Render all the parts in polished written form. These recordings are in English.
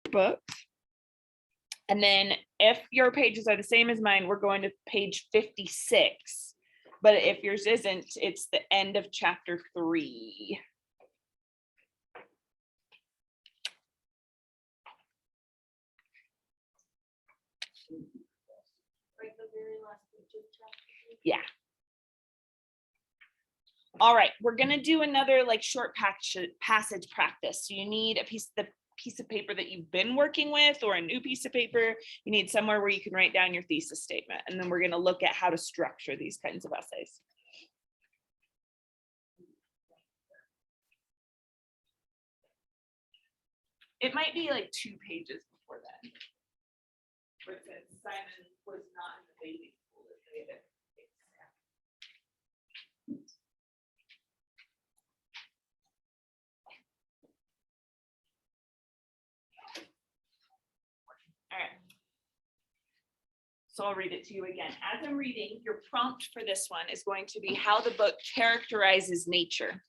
workbook. And then if your pages are the same as mine, we're going to page 56. But if yours isn't, it's the end of chapter 3. Yeah. All right, we're gonna do another like short passage practice. So you need a piece of paper that you've been working with, or a new piece of paper. You need somewhere where you can write down your thesis statement, and then we're gonna look at how to structure these kinds of essays. It might be like 2 pages before then. Where it says Simon was not in the bathing pool as they had expected. All right. So I'll read it to you again. As I'm reading, your prompt for this one is going to be how the book characterizes nature.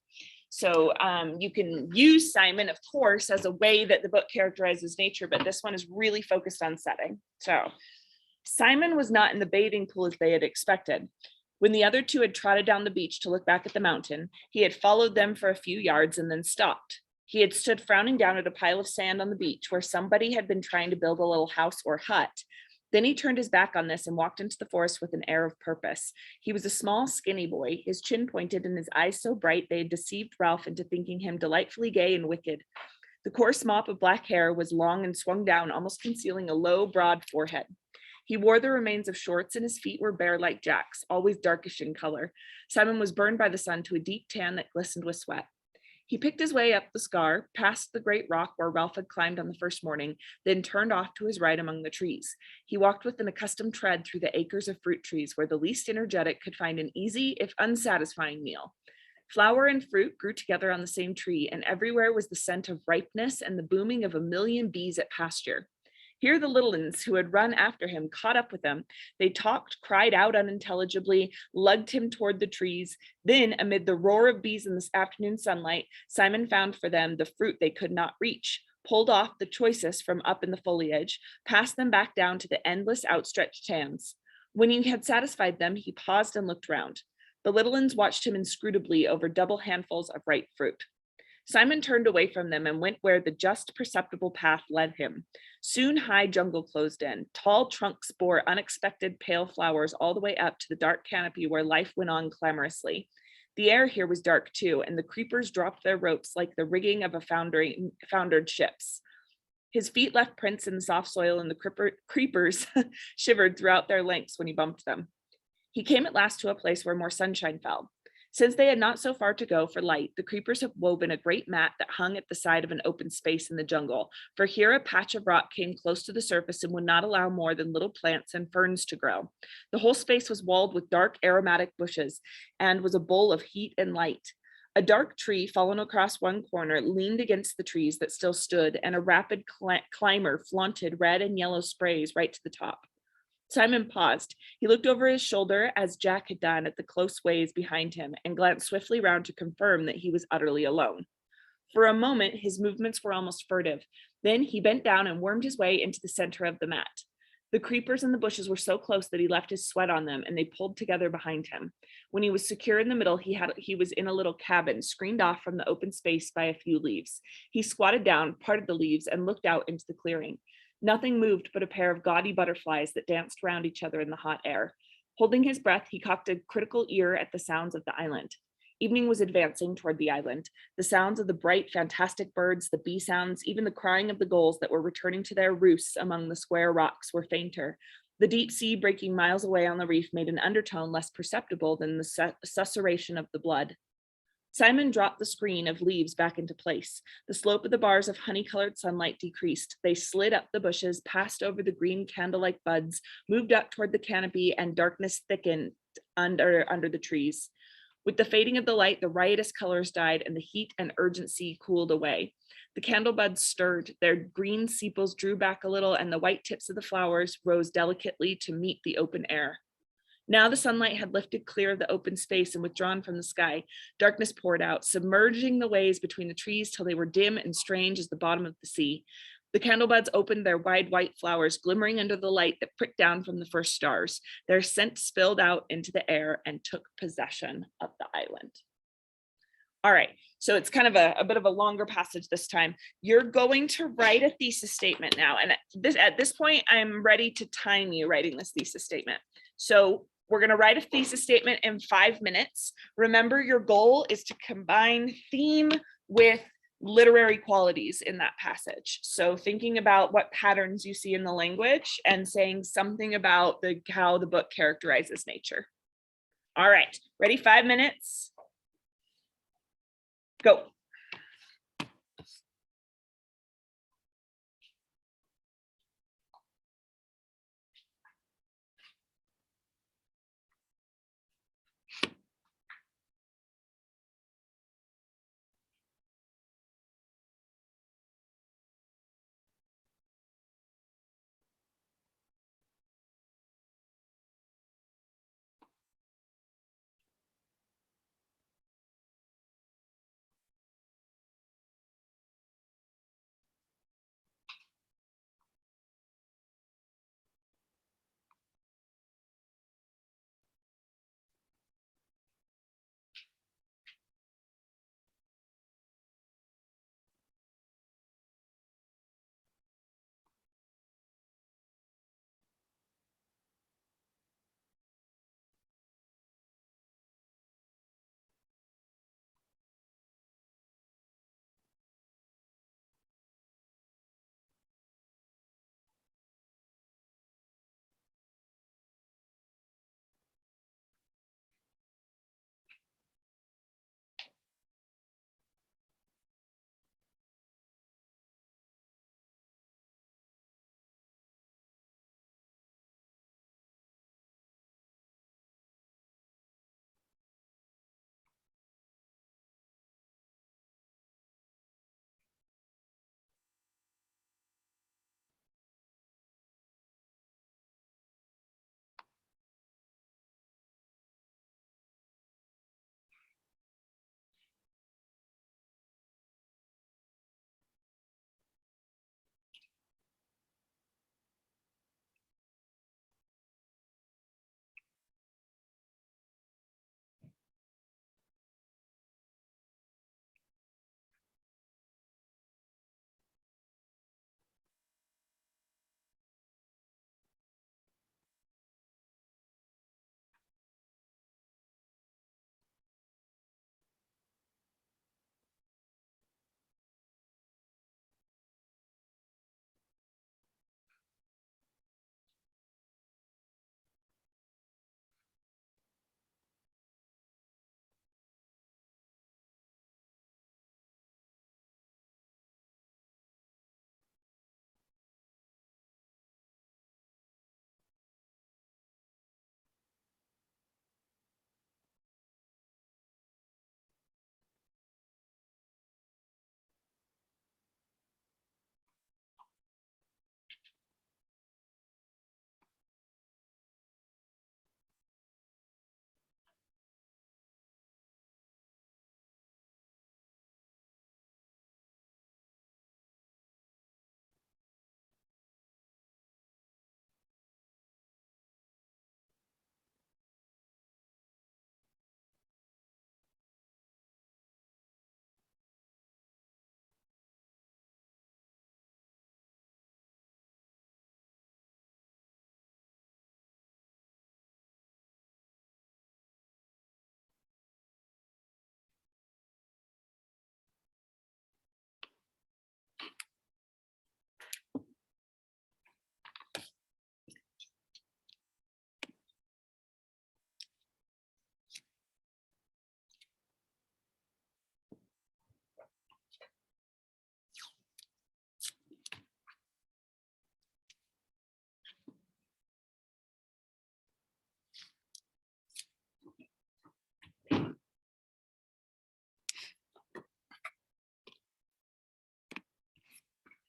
So you can use Simon, of course, as a way that the book characterizes nature, but this one is really focused on setting. So Simon was not in the bathing pool as they had expected. When the other 2 had trotted down the beach to look back at the mountain, he had followed them for a few yards and then stopped. He had stood frowning down at a pile of sand on the beach where somebody had been trying to build a little house or hut. Then he turned his back on this and walked into the forest with an air of purpose. He was a small, skinny boy, his chin pointed and his eyes so bright they had deceived Ralph into thinking him delightfully gay and wicked. The coarse mop of black hair was long and swung down, almost concealing a low, broad forehead. He wore the remains of shorts and his feet were bare like Jack's, always darkish in color. Simon was burned by the sun to a deep tan that glistened with sweat. He picked his way up the scar, past the great rock where Ralph had climbed on the first morning, then turned off to his right among the trees. He walked with an accustomed tread through the acres of fruit trees where the least energetic could find an easy, if unsatisfying, meal. Flower and fruit grew together on the same tree, and everywhere was the scent of ripeness and the booming of a million bees at pasture. Here the little ones who had run after him caught up with him. They talked, cried out unintelligibly, lugged him toward the trees. Then, amid the roar of bees in this afternoon sunlight, Simon found for them the fruit they could not reach, pulled off the choicest from up in the foliage, passed them back down to the endless outstretched hands. When he had satisfied them, he paused and looked round. The little ones watched him inscrutably over double handfuls of ripe fruit. Simon turned away from them and went where the just perceptible path led him. Soon high jungle closed in. Tall trunks bore unexpected pale flowers all the way up to the dark canopy where life went on clamorously. The air here was dark too, and the creepers dropped their ropes like the rigging of a foundered ships. His feet left prints in the soft soil, and the creepers shivered throughout their lengths when he bumped them. He came at last to a place where more sunshine fell. Since they had not so far to go for light, the creepers had woven a great mat that hung at the side of an open space in the jungle, for here a patch of rock came close to the surface and would not allow more than little plants and ferns to grow. The whole space was walled with dark aromatic bushes and was a bowl of heat and light. A dark tree, fallen across one corner, leaned against the trees that still stood, and a rapid climber flaunted red and yellow sprays right to the top. Simon paused. He looked over his shoulder as Jack had done at the close ways behind him and glanced swiftly round to confirm that he was utterly alone. For a moment, his movements were almost furtive. Then he bent down and wormed his way into the center of the mat. The creepers and the bushes were so close that he left his sweat on them, and they pulled together behind him. When he was secure in the middle, he was in a little cabin, screened off from the open space by a few leaves. He squatted down, parted the leaves, and looked out into the clearing. Nothing moved but a pair of gaudy butterflies that danced round each other in the hot air. Holding his breath, he cocked a critical ear at the sounds of the island. Evening was advancing toward the island. The sounds of the bright, fantastic birds, the bee sounds, even the crying of the gulls that were returning to their roosts among the square rocks were fainter. The deep sea breaking miles away on the reef made an undertone less perceptible than the susurration of the blood. Simon dropped the screen of leaves back into place. The slope of the bars of honey-colored sunlight decreased. They slid up the bushes, passed over the green candle-like buds, moved up toward the canopy, and darkness thickened under the trees. With the fading of the light, the riotous colors died, and the heat and urgency cooled away. The candle buds stirred, their green sepals drew back a little, and the white tips of the flowers rose delicately to meet the open air. Now the sunlight had lifted clear of the open space and withdrawn from the sky. Darkness poured out, submerging the ways between the trees till they were dim and strange as the bottom of the sea. The candle buds opened their wide white flowers, glimmering under the light that pricked down from the first stars. Their scent spilled out into the air and took possession of the island. All right, so it's kind of a bit of a longer passage this time. You're going to write a thesis statement now. And at this point, I'm ready to time you writing this thesis statement. So we're going to write a thesis statement in 5 minutes. Remember, your goal is to combine theme with literary qualities in that passage. So thinking about what patterns you see in the language and saying something about how the book characterizes nature. All right, ready? 5 minutes. Go.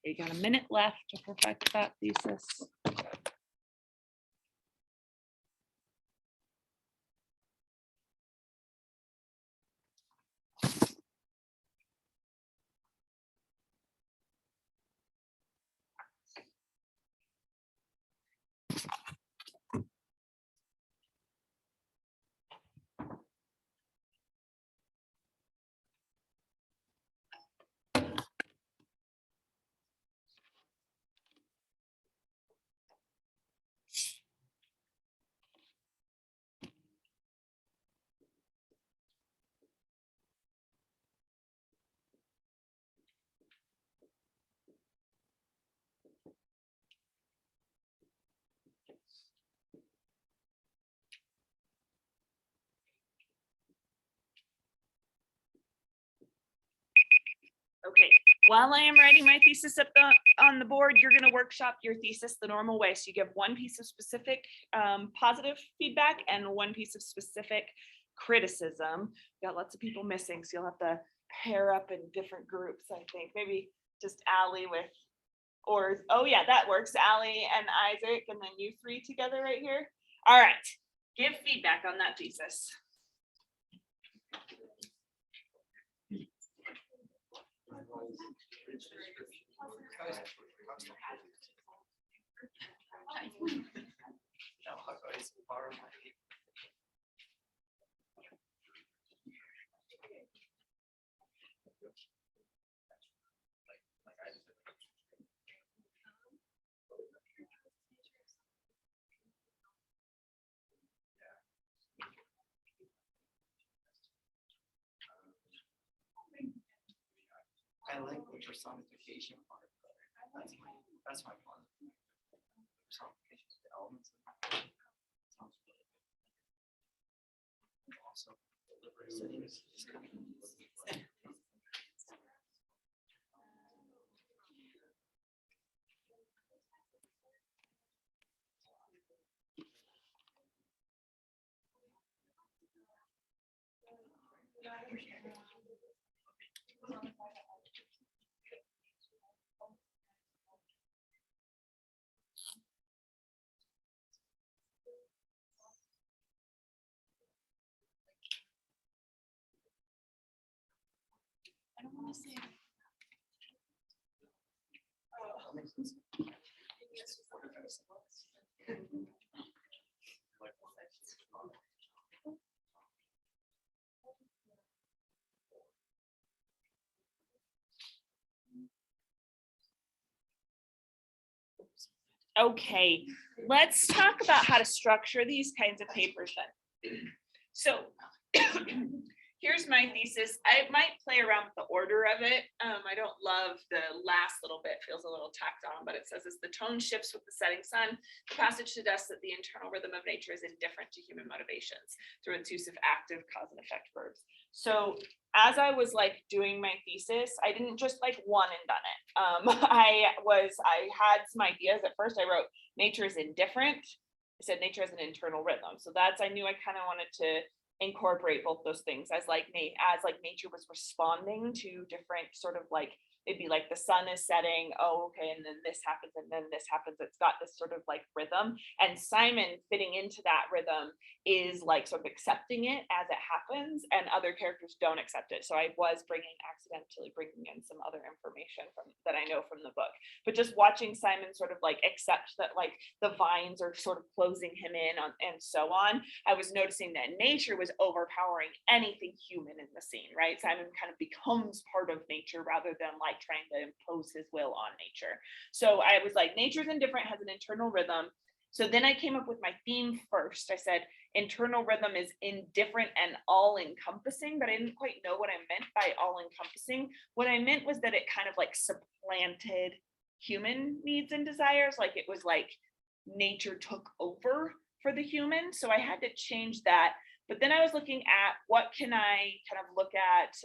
You got a minute left to perfect that thesis. Okay, while I am writing my thesis up on the board, you're going to workshop your thesis the normal way. So you give one piece of specific positive feedback and one piece of specific criticism. You got lots of people missing, so you'll have to pair up in different groups, I think. Maybe just Allie with, or, oh yeah, that works. Allie and Isaac, and then you three together right here. All right, give feedback on that thesis. I like the personification part. That's my fun. Personification of the elements. Sounds really good. Also, settings is kind of I don't want to say. that makes sense. Okay, let's talk about how to structure these kinds of papers then. So here's my thesis. I might play around with the order of it. I don't love the last little bit, feels a little tacked on, but it says as the tone shifts with the setting sun, the passage suggests that the internal rhythm of nature is indifferent to human motivations through its use of active cause and effect verbs. So as I was like doing my thesis, I didn't just like one and done it. I had some ideas. At first I wrote nature is indifferent. I said nature has an internal rhythm. So I knew I kind of wanted to incorporate both those things as nature was responding to different sort of like, it'd be like the sun is setting, oh okay, and then this happens and then this happens. It's got this sort of like rhythm, and Simon fitting into that rhythm is like sort of accepting it as it happens, and other characters don't accept it. So I was accidentally bringing in some other information that I know from the book, but just watching Simon sort of like accept that like the vines are sort of closing him in on and so on, I was noticing that nature was overpowering anything human in the scene, right? Simon kind of becomes part of nature rather than like trying to impose his will on nature. So I was like, nature's indifferent, has an internal rhythm. So then I came up with my theme first. I said internal rhythm is indifferent and all-encompassing, but I didn't quite know what I meant by all-encompassing. What I meant was that it kind of like supplanted human needs and desires, like it was like nature took over for the human. So I had to change that. But then I was looking at what can I kind of look at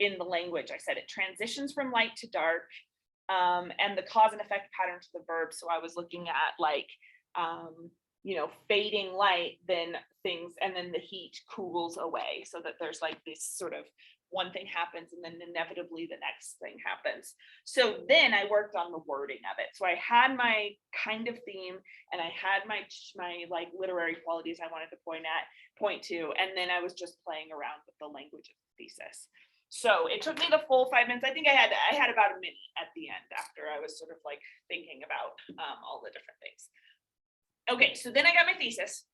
in the language. I said it transitions from light to dark, and the cause and effect pattern to the verb. So I was looking at like, fading light, then things, and then the heat cools away, so that there's like this sort of one thing happens and then inevitably the next thing happens. So then I worked on the wording of it. So I had my kind of theme, and I had my like literary qualities I wanted to point to, and then I was just playing around with the language of the thesis. So it took me the full 5 minutes. I think I had about a minute at the end after I was sort of like thinking about all the different things. Okay, so then I got my thesis.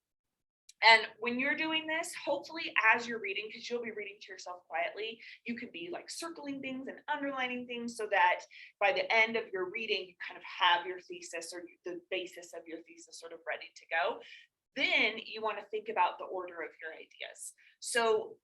And when you're doing this, hopefully as you're reading, because you'll be reading to yourself quietly, you could be like circling things and underlining things so that by the end of your reading, you kind of have your thesis or the basis of your thesis sort of ready to go. Then you want to think about the order of your ideas. So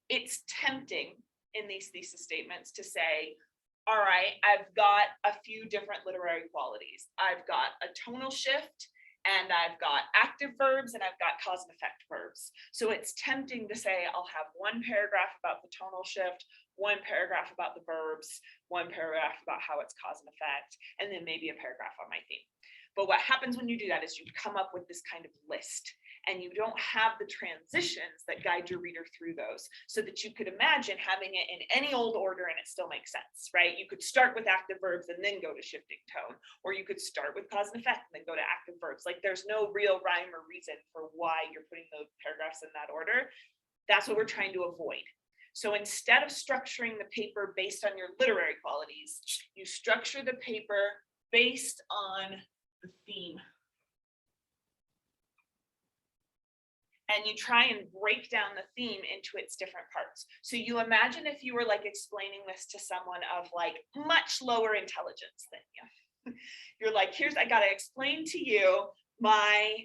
it's tempting in these thesis statements to say, all right, I've got a few different literary qualities. I've got a tonal shift, and I've got active verbs, and I've got cause and effect verbs. So it's tempting to say I'll have one paragraph about the tonal shift, one paragraph about the verbs, one paragraph about how it's cause and effect, and then maybe a paragraph on my theme. But what happens when you do that is you come up with this kind of list, and you don't have the transitions that guide your reader through those, so that you could imagine having it in any old order and it still makes sense, right? You could start with active verbs and then go to shifting tone, or you could start with cause and effect and then go to active verbs. Like there's no real rhyme or reason for why you're putting the paragraphs in that order. That's what we're trying to avoid. So instead of structuring the paper based on your literary qualities, you structure the paper based on the theme. And you try and break down the theme into its different parts. So you imagine if you were like explaining this to someone of like much lower intelligence than you. You're like, I gotta explain to you my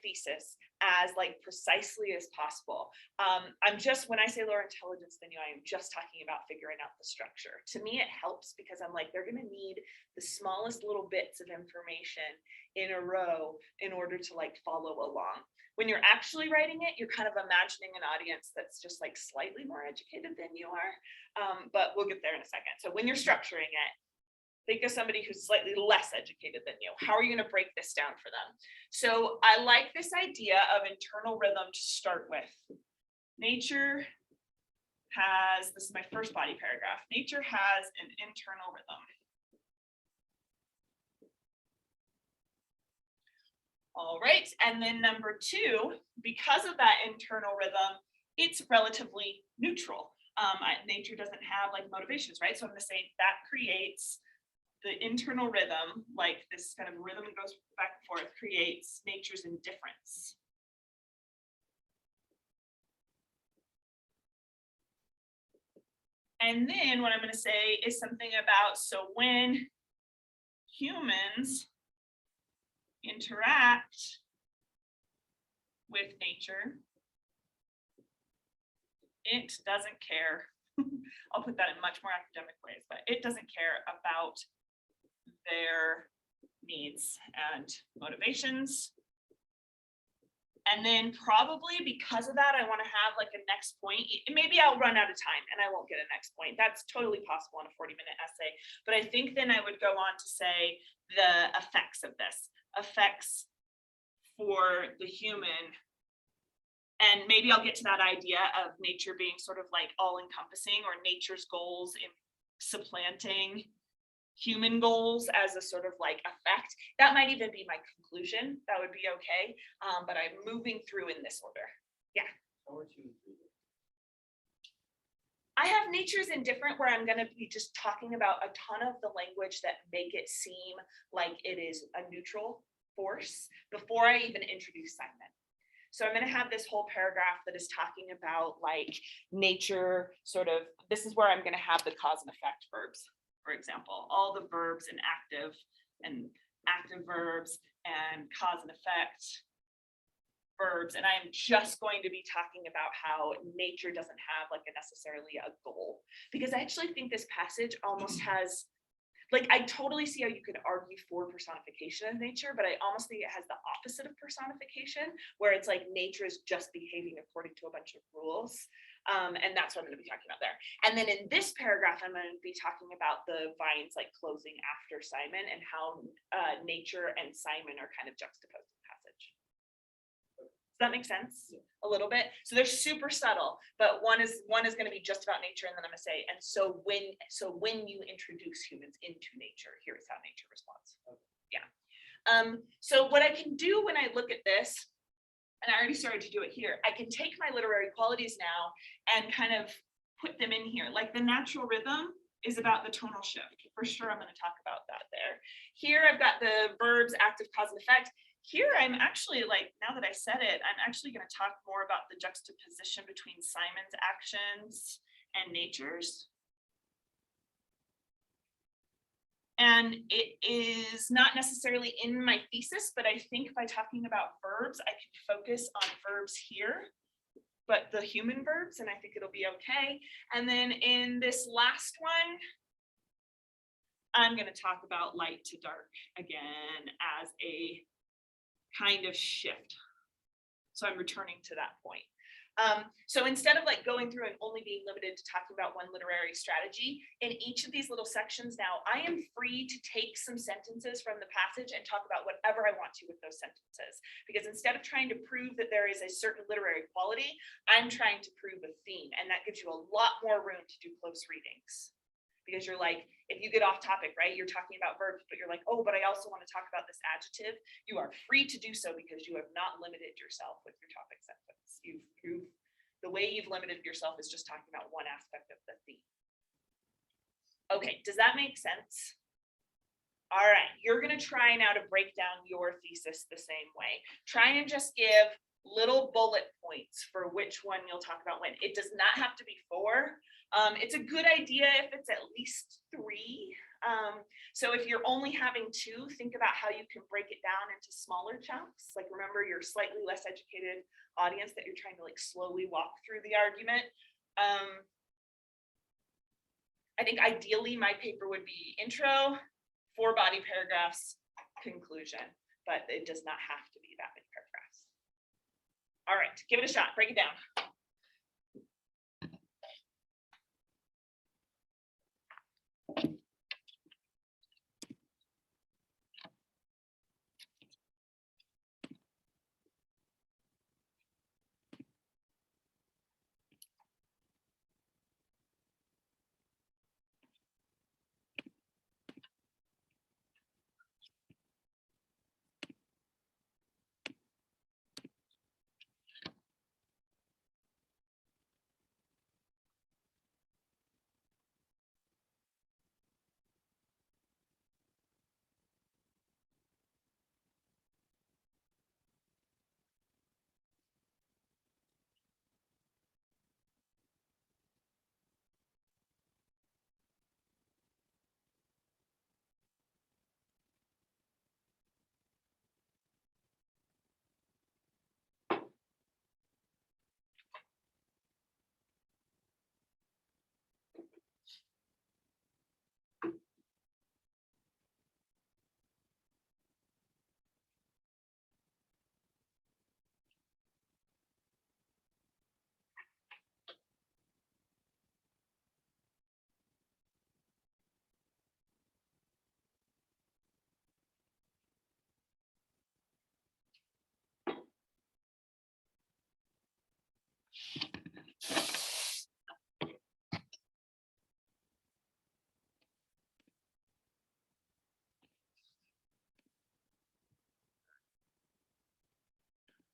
thesis as like precisely as possible. When I say lower intelligence than you, I am just talking about figuring out the structure. To me, it helps because I'm like, they're gonna need the smallest little bits of information in a row in order to like follow along. When you're actually writing it, you're kind of imagining an audience that's just like slightly more educated than you are. But we'll get there in a second. So when you're structuring it, think of somebody who's slightly less educated than you. How are you going to break this down for them? So I like this idea of internal rhythm to start with. Nature has, this is my first body paragraph, nature has an internal rhythm. All right, and then number two, because of that internal rhythm, it's relatively neutral. Nature doesn't have like motivations, right? So I'm going to say that creates the internal rhythm, like this kind of rhythm that goes back and forth, creates nature's indifference. And then what I'm going to say is something about, so when humans interact with nature, it doesn't care. I'll put that in much more academic ways, but it doesn't care about their needs and motivations. And then probably because of that, I want to have like a next point. Maybe I'll run out of time and I won't get a next point. That's totally possible in a 40-minute essay. But I think then I would go on to say the effects of this. Effects for the human. And maybe I'll get to that idea of nature being sort of like all-encompassing, or nature's goals in supplanting human goals as a sort of like effect. That might even be my conclusion. That would be okay. But I'm moving through in this order. Yeah. I have nature's indifferent, where I'm going to be just talking about a ton of the language that make it seem like it is a neutral force before I even introduce Simon. So I'm going to have this whole paragraph that is talking about like nature sort of, this is where I'm going to have the cause and effect verbs, for example, all the verbs in active verbs and cause and effect verbs. And I'm just going to be talking about how nature doesn't have like necessarily a goal, because I actually think this passage almost has, like, I totally see how you could argue for personification of nature, but I almost think it has the opposite of personification, where it's like nature is just behaving according to a bunch of rules. And that's what I'm going to be talking about there. And then in this paragraph, I'm going to be talking about the vines like closing after Simon, and how nature and Simon are kind of juxtaposed in the passage. Does that make sense? A little bit. So they're super subtle, but one is going to be just about nature, and then I'm going to say, and so when you introduce humans into nature, here's how nature responds. Yeah. So what I can do when I look at this, and I already started to do it here, I can take my literary qualities now and kind of put them in here. Like the natural rhythm is about the tonal shift. For sure, I'm going to talk about that there. Here I've got the verbs, active, cause, and effect. Here, I'm actually like, now that I said it, I'm actually going to talk more about the juxtaposition between Simon's actions and nature's. And it is not necessarily in my thesis, but I think by talking about verbs, I can focus on verbs here, but the human verbs, and I think it'll be okay. And then in this last one, I'm going to talk about light to dark again as a kind of shift. So I'm returning to that point. So instead of like going through and only being limited to talking about one literary strategy, in each of these little sections now, I am free to take some sentences from the passage and talk about whatever I want to with those sentences. Because instead of trying to prove that there is a certain literary quality, I'm trying to prove a theme, and that gives you a lot more room to do close readings. Because you're like, if you get off topic, right, you're talking about verbs, but you're like, oh, but I also want to talk about this adjective. You are free to do so because you have not limited yourself with your topic sentence. The way you've limited yourself is just talking about one aspect of the theme. Okay, does that make sense? All right, you're going to try now to break down your thesis the same way. Try and just give little bullet points for which one you'll talk about when. It does not have to be 4. It's a good idea if it's at least 3. So if you're only having 2, think about how you can break it down into smaller chunks. Like remember your slightly less educated audience that you're trying to like slowly walk through the argument. I think ideally my paper would be intro, 4 body paragraphs, conclusion, but it does not have to be that many paragraphs. All right, give it a shot, break it down.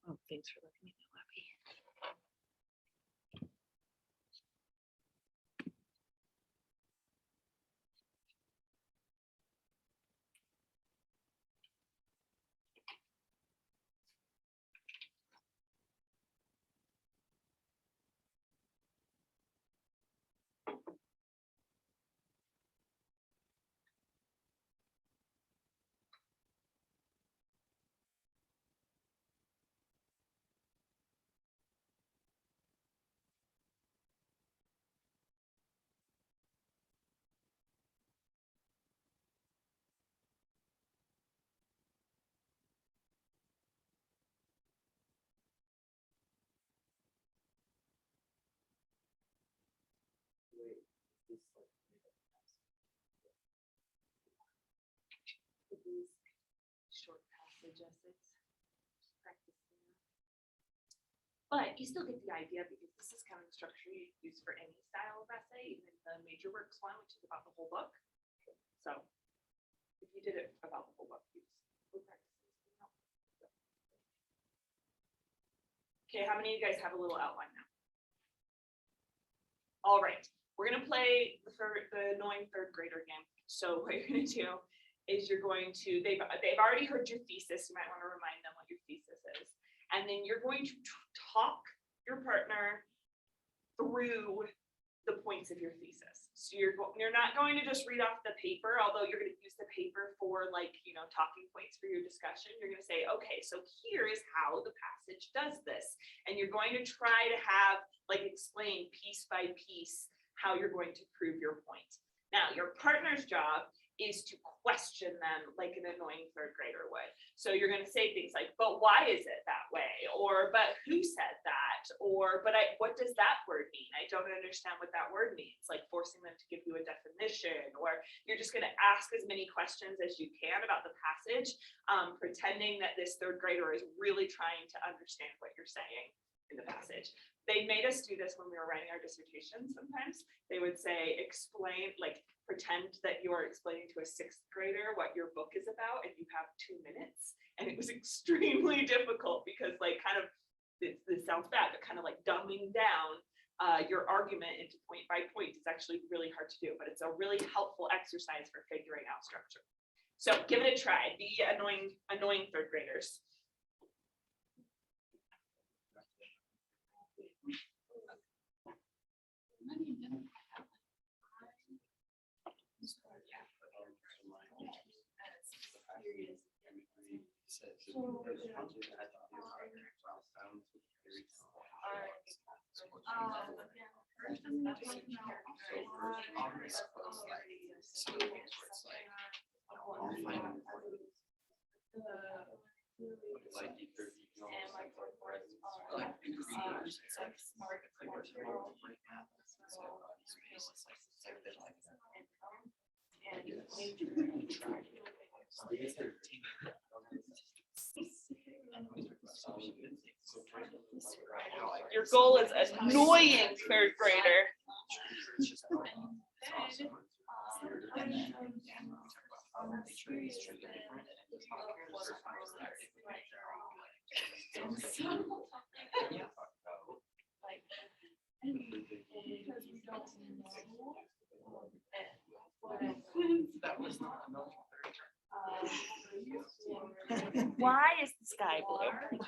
Oh, thanks for letting me know, Abby. These short passage essays, practicing. But you still get the idea because this is kind of the structure you use for any style of essay, even the major works one, which is about the whole book. So if you did it about the whole book, you just practice. Okay, how many of you guys have a little outline now? All right, we're gonna play the annoying 3rd grader game. So what you're gonna do is you're going to, they've already heard your thesis. You might want to remind them what your thesis is. And then you're going to talk your partner through the points of your thesis. So you're not going to just read off the paper, although you're going to use the paper for like, you know, talking points for your discussion. You're going to say, okay, so here is how the passage does this. And you're going to try to have like explain piece by piece how you're going to prove your point. Now, your partner's job is to question them like an annoying third grader would. So you're going to say things like, but why is it that way? Or, but who said that? Or, but what does that word mean? I don't understand what that word means. Like forcing them to give you a definition, or you're just going to ask as many questions as you can about the passage, pretending that this third grader is really trying to understand what you're saying in the passage. They made us do this when we were writing our dissertations sometimes. They would say, explain, like pretend that you're explaining to a sixth grader what your book is about and you have 2 minutes. And it was extremely difficult because like kind of, this sounds bad, but kind of like dumbing down your argument into point by point is actually really hard to do, but it's a really helpful exercise for figuring out structure. So give it a try, be annoying third graders. Your goal is annoying third grader. Why is the sky blue?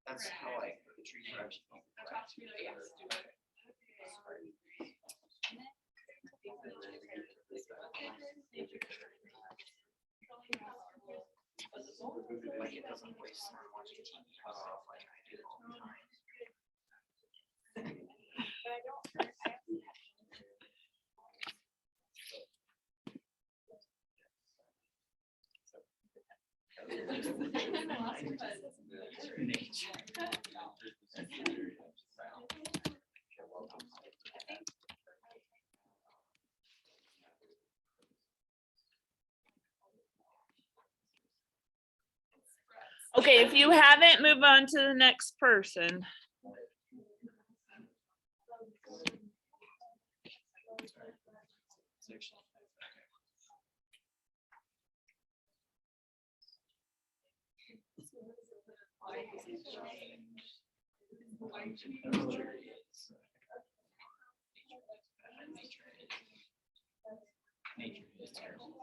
That's how like the tree direction. Like it doesn't waste time watching TV like I do all the time. Okay, if you haven't, move on to the next person. Nature is terrible.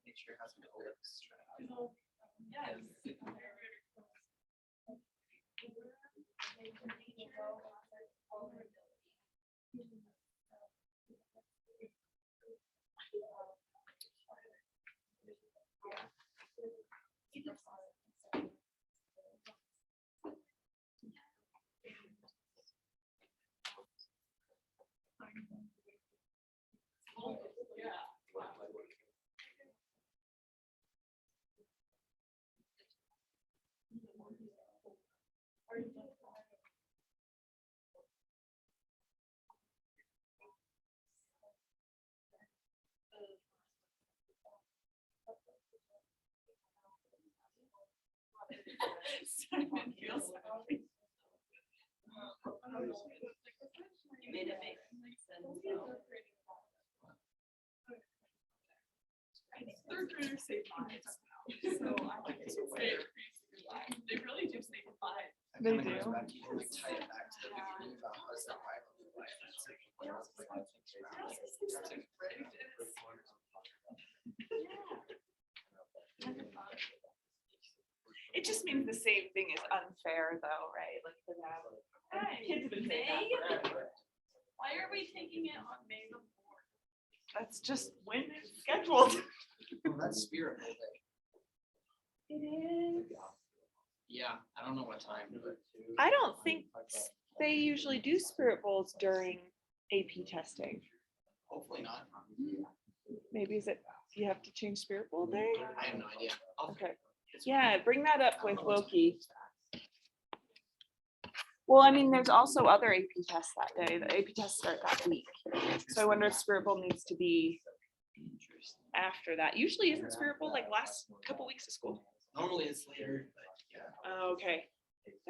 Nature has an old You made it make sense. third graders say five now, so I think they say five. They really do say five. That They kinda goes do. back to, you can, like, tie it back to the beginning about how it's not right on the life. It's like, when I was like, I think it's around it. It just means the same thing as unfair though, right? Like for that. Right. Kids have been saying that forever. Why are we taking it on May the 4th? That's just when it's scheduled. Well, that's Spirit Bowl Day. It is. Yeah, I don't know what time, but. I don't think they usually do spirit bowls during AP testing. Hopefully not. Maybe is it, you have to change spirit bowl day? I have no idea. Okay. Yeah, bring that up with Loki. Well, I mean, there's also other AP tests that day. The AP tests start that week. So I wonder if spirit bowl needs to be after that. Usually isn't spirit bowl like last couple weeks of school? Normally it's later, but yeah. Okay.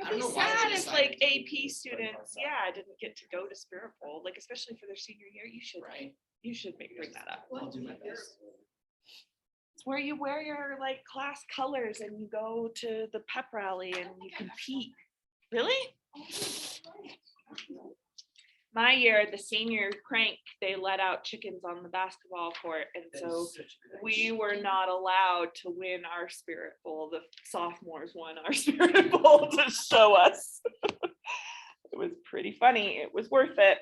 I It'd don't be know why they sad if like decided to. AP students, yeah, didn't get to go to spirit bowl, like especially for their senior year. Right. You should bring that up. I'll do my best. It's where you wear your like class colors and you go to the pep rally and you compete. Really? My year, the senior crank, they let out chickens on the basketball court, and That so is such a good we idea. were not allowed to win our spirit bowl. The sophomores won our spirit bowl to show us. It was pretty funny. It was worth it.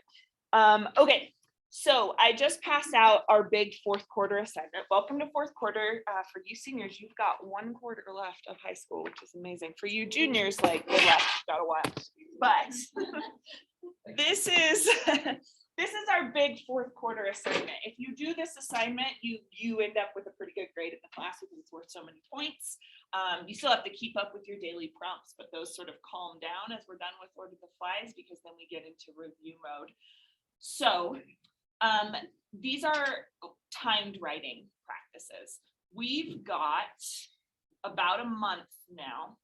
Okay, so I just passed out our big fourth quarter assignment. Welcome to fourth quarter. For you seniors, you've got 1 quarter left of high school, which is amazing. For you juniors, like good luck, you've got a while. But this is this is our big fourth quarter assignment. If you do this assignment, you end up with a pretty good grade in the class because it's worth so many points. You still have to keep up with your daily prompts, but those sort of calm down as we're done with Lord of the Flies because then we get into review mode. So these are timed writing practices. We've got about a month now.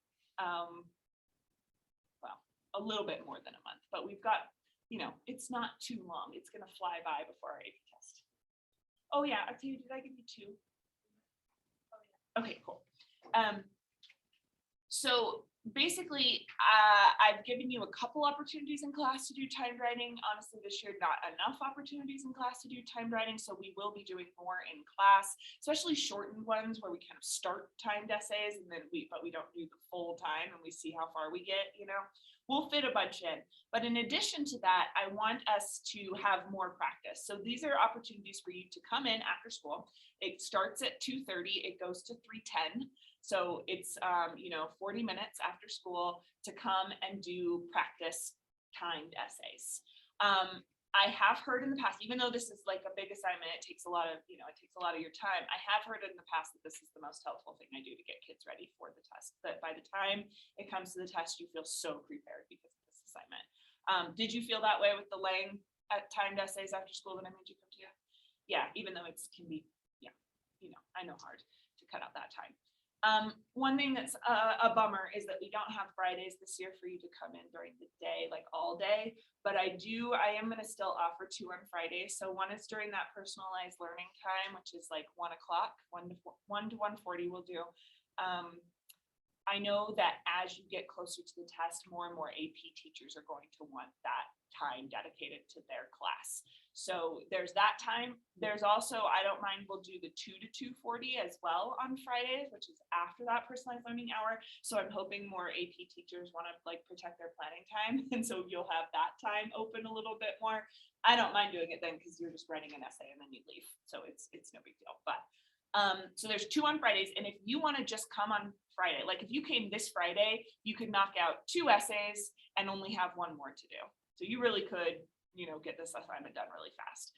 Well, a little bit more than a month, but we've got, you know, it's not too long. It's going to fly by before our AP test. Oh yeah, I'll tell you, did I give you 2? Okay, cool. So basically, I've given you a couple opportunities in class to do timed writing. Honestly, this year, not enough opportunities in class to do timed writing, so we will be doing more in class, especially shortened ones where we kind of start timed essays and then we don't do the full time and we see how far we get, you know. We'll fit a bunch in. But in addition to that, I want us to have more practice. So these are opportunities for you to come in after school. It starts at 2:30, it goes to 3:10. So it's, 40 minutes after school to come and do practice timed essays. I have heard in the past, even though this is like a big assignment, it takes a lot of your time. I have heard in the past that this is the most helpful thing I do to get kids ready for the test. That by the time it comes to the test, you feel so prepared because of this assignment. Did you feel that way with the Lang timed essays after school that I made you come to? Yeah, even though it can be, I know hard to cut out that time. One thing that's a bummer is that we don't have Fridays this year for you to come in during the day, like all day, but I am going to still offer 2 on Fridays. So one is during that personalized learning time, which is like 1 o'clock, 1 to 1:40 we'll do. I know that as you get closer to the test, more and more AP teachers are going to want that time dedicated to their class. So there's that time. There's also, I don't mind, we'll do the 2 to 2:40 as well on Fridays, which is after that personalized learning hour. So I'm hoping more AP teachers want to like protect their planning time. And so you'll have that time open a little bit more. I don't mind doing it then because you're just writing an essay and then you leave. So it's no big deal. But so there's 2 on Fridays. And if you want to just come on Friday, like if you came this Friday, you could knock out 2 essays and only have 1 more to do. So you really could, get this assignment done really fast.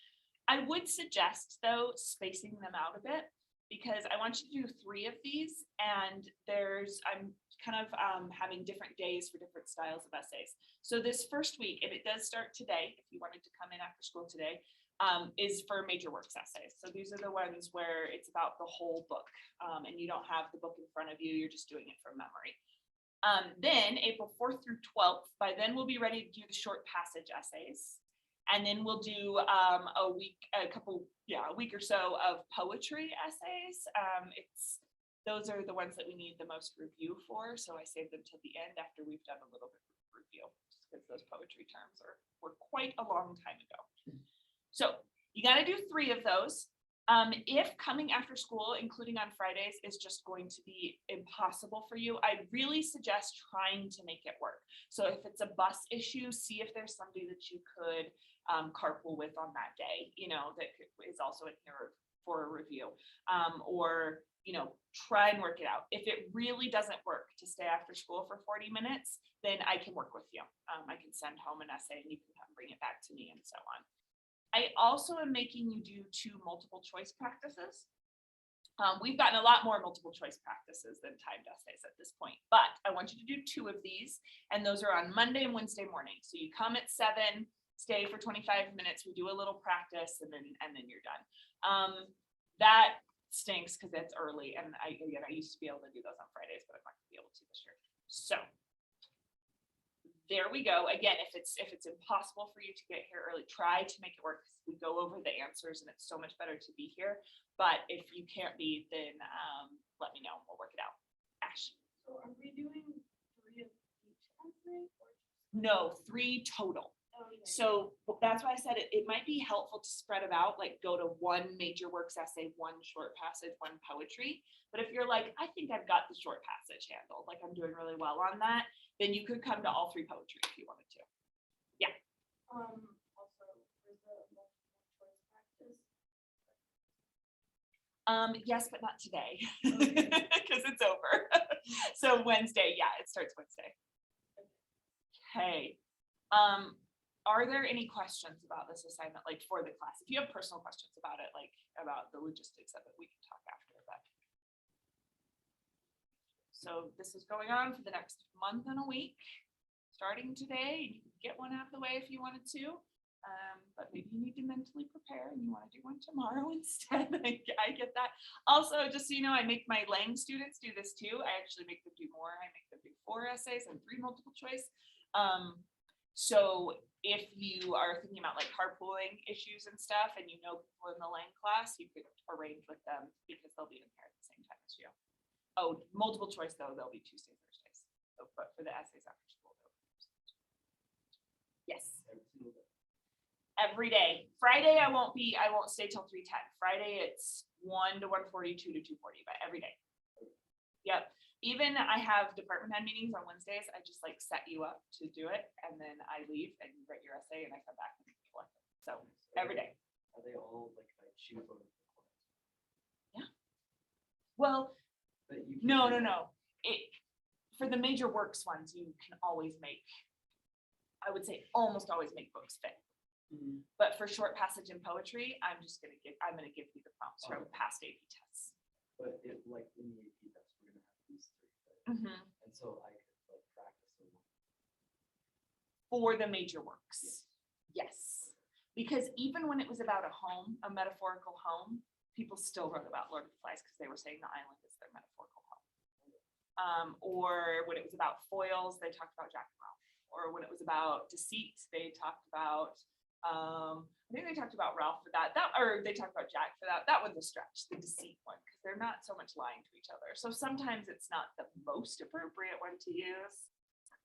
I would suggest though, spacing them out a bit because I want you to do 3 of these and I'm kind of having different days for different styles of essays. So this first week, and it does start today, if you wanted to come in after school today, is for major works essays. So these are the ones where it's about the whole book and you don't have the book in front of you, you're just doing it from memory. Then April 4th through 12th, by then we'll be ready to do the short passage essays. And then we'll do a week or so of poetry essays. Those are the ones that we need the most review for. So I save them till the end after we've done a little bit of review, just because those poetry terms were quite a long time ago. So you got to do 3 of those. If coming after school, including on Fridays, is just going to be impossible for you, I really suggest trying to make it work. So if it's a bus issue, see if there's somebody that you could carpool with on that day, that is also in here for a review, or, try and work it out. If it really doesn't work to stay after school for 40 minutes, then I can work with you. I can send home an essay and you can come bring it back to me and so on. I also am making you do 2 multiple choice practices. We've gotten a lot more multiple choice practices than timed essays at this point, but I want you to do 2 of these, and those are on Monday and Wednesday morning. So you come at 7, stay for 25 minutes, we do a little practice, and then you're done. That stinks because it's early, and I used to be able to do those on Fridays, but I'm not gonna be able to this year. So there we go. Again, if it's impossible for you to get here early, try to make it work. We go over the answers and it's so much better to be here. But if you can't be, then let me know. We'll work it out. Ash. So are we doing 3 of each essay? No, 3 total. Okay. So that's why I said it might be helpful to spread them out, like go to 1 major works essay, 1 short passage, 1 poetry. But if you're like, I think I've got the short passage handled, like I'm doing really well on that, then you could come to all 3 poetry if you wanted to. Yeah. Also, for the multiple choice practice. Yes, but not today because it's over. So Wednesday, yeah, it starts Wednesday. Okay. Are there any questions about this assignment, like for the class? If you have personal questions about it, like about the logistics of it, we can talk after that. So this is going on for the next month and a week, starting today. You can get one out of the way if you wanted to, but maybe you need to mentally prepare and you want to do one tomorrow instead. I get that. Also, just so you know, I make my Lang students do this too. I actually make them do more. I make them do 4 essays and 3 multiple choice. So if you are thinking about like carpooling issues and stuff, and you know people in the Lang class, you could arrange with them because they'll be in here at the same time as you. Oh, multiple choice though, they'll be Tuesdays, Thursdays. So, but for the essays after school, yes. Every day. Friday, I won't stay till 3:10. Friday, it's 1 to 1:40, 2 to 2:40, but every day. Yep. Even I have department head meetings on Wednesdays. I just like set you up to do it, and then I leave and you write your essay, and I come back and collect it. So every day. Are they all like shoot on the class? Yeah. Well, no. For the major works ones, you can always make, I would say almost always make books fit. Mm-hmm. But for short passage and poetry, I'm gonna give you the prompts from past AP tests. But if like in the AP tests, we're gonna have these 3, mm-hmm. And so I could like practice them for the major works. Yes, because even when it was about a home, a metaphorical home, people still wrote about Lord of the Flies because they were saying the island is their metaphorical home. Or when it was about foils, they talked about Jack and Ralph. Or when it was about deceit, they talked about I think they talked about Ralph for that, or they talked about Jack for that. That one's a stretch, the deceit one, because they're not so much lying to each other. So sometimes it's not the most appropriate one to use.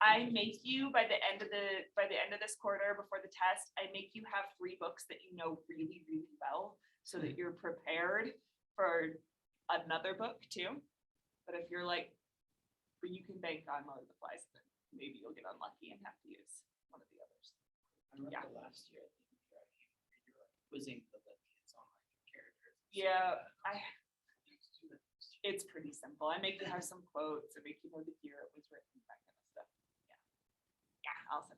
I make you by the end of this quarter, before the test, I make you have 3 books that you know really, really well, so that you're prepared for another book too. But if you're like, you can bank on Lord of the Flies, then maybe you'll get unlucky and have to use one of the others. I remember last year, I think you were quizzing the kids on like characters. Yeah, it's pretty simple. I make you have some quotes and make you know the year it was written, that kind of stuff. Yeah, Allison.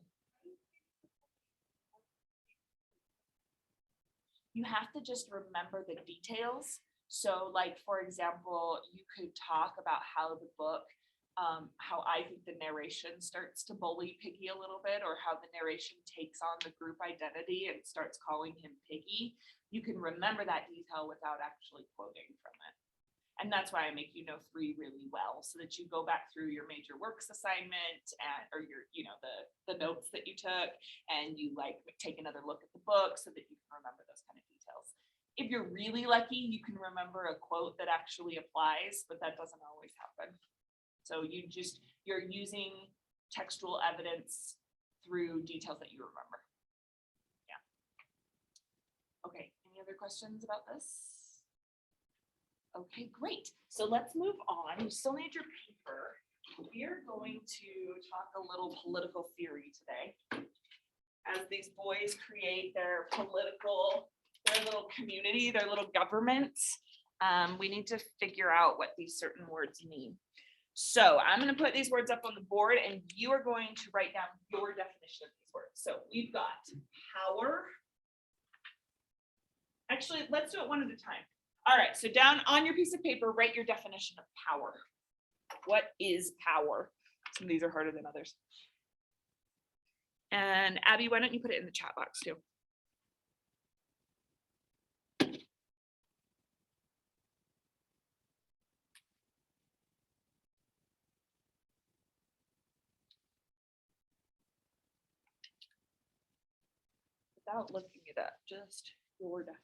You have to just remember the details. So like, for example, you could talk about how the book, how I think the narration starts to bully Piggy a little bit, or how the narration takes on the group identity and starts calling him Piggy. You can remember that detail without actually quoting from it. And that's why I make you know 3 really well, so that you go back through your major works assignment and or your, the notes that you took, and you like take another look at the book so that you can remember those kind of details. If you're really lucky, you can remember a quote that actually applies, but that doesn't always happen. So you're using textual evidence through details that you remember. Yeah. Okay, any other questions about this? Okay, great. So let's move on. You still need your paper. We are going to talk a little political theory today. As these boys create their little community, their little governments, we need to figure out what these certain words mean. So I'm going to put these words up on the board, and you are going to write down your definition of these words. So we've got power. Actually, let's do it one at a time. All right, so down on your piece of paper, write your definition of power. What is power? Some of these are harder than others. And Abby, why don't you put it in the chat box too? Without looking it up, just your definition.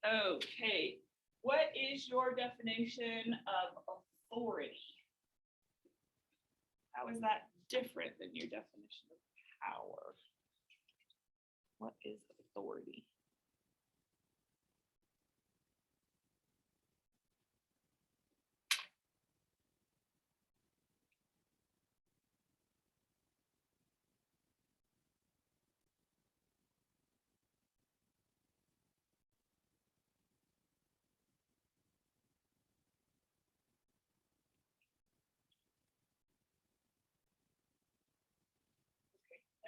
Okay, what is your definition of authority? How is that different than your definition of power? What is authority?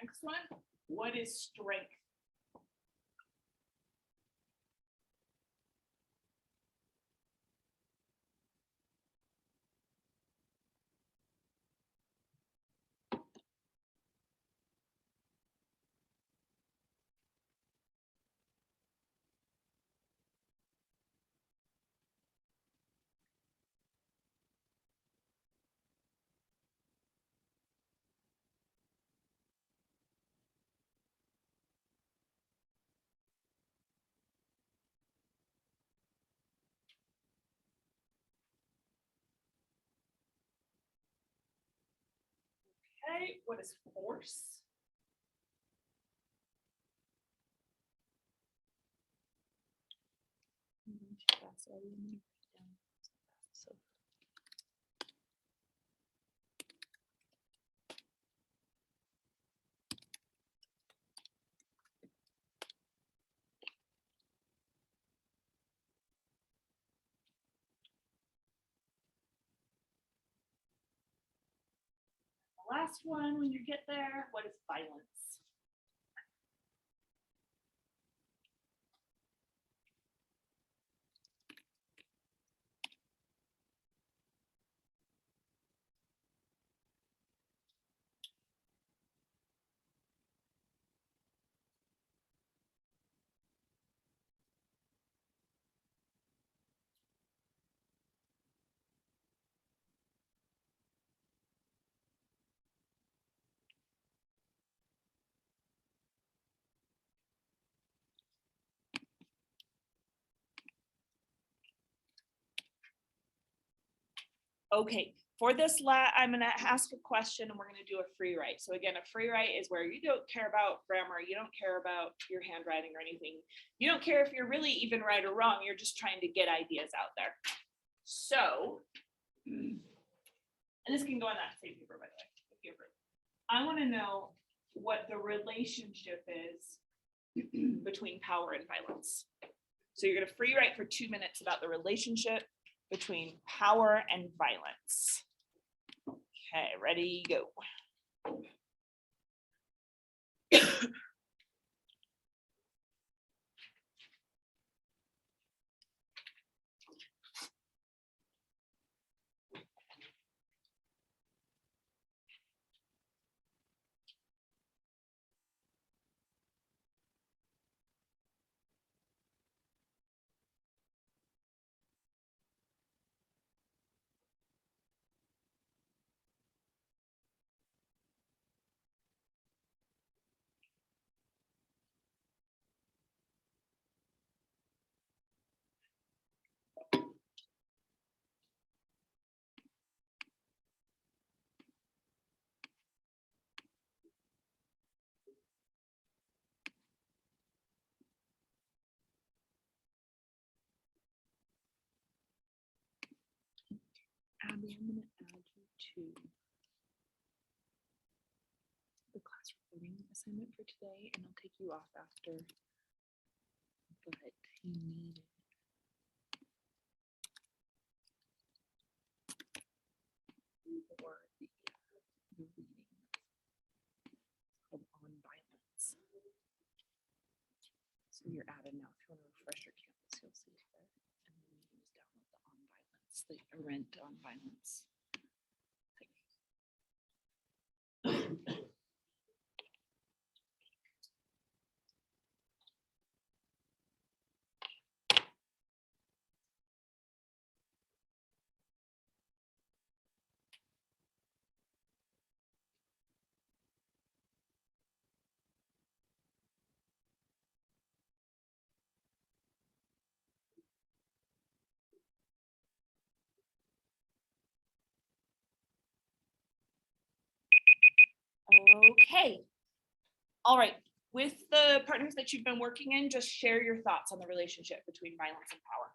Next one, what is strength? Okay, what is force? The last one, when you get there, what is violence? Okay, for this I'm going to ask a question and we're going to do a free write. So again, a free write is where you don't care about grammar, you don't care about your handwriting or anything. You don't care if you're really even right or wrong, you're just trying to get ideas out there. So, and this can go on that same paper, by the way. I want to know what the relationship is between power and violence. So you're going to free write for 2 minutes about the relationship between power and violence. Okay, ready, go. Abby, I'm gonna add you to the class recording assignment for today, and I'll take you off after. But you need it. For the reading of On Violence. So you're added now. If you want to refresh your campus, you'll see it there. And then you can just download the On Violence, the rent On Violence. Okay. All right. With the partners that you've been working in, just share your thoughts on the relationship between violence and power.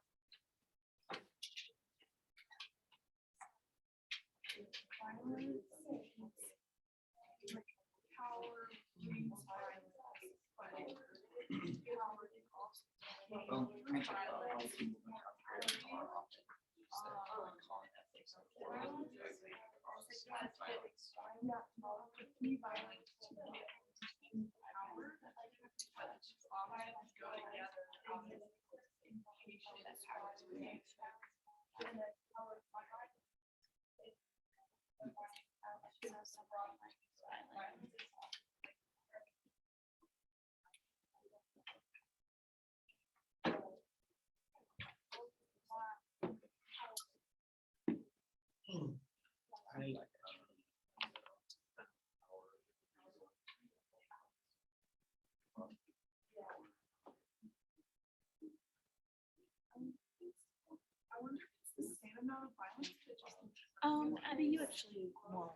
Abby, you actually won't.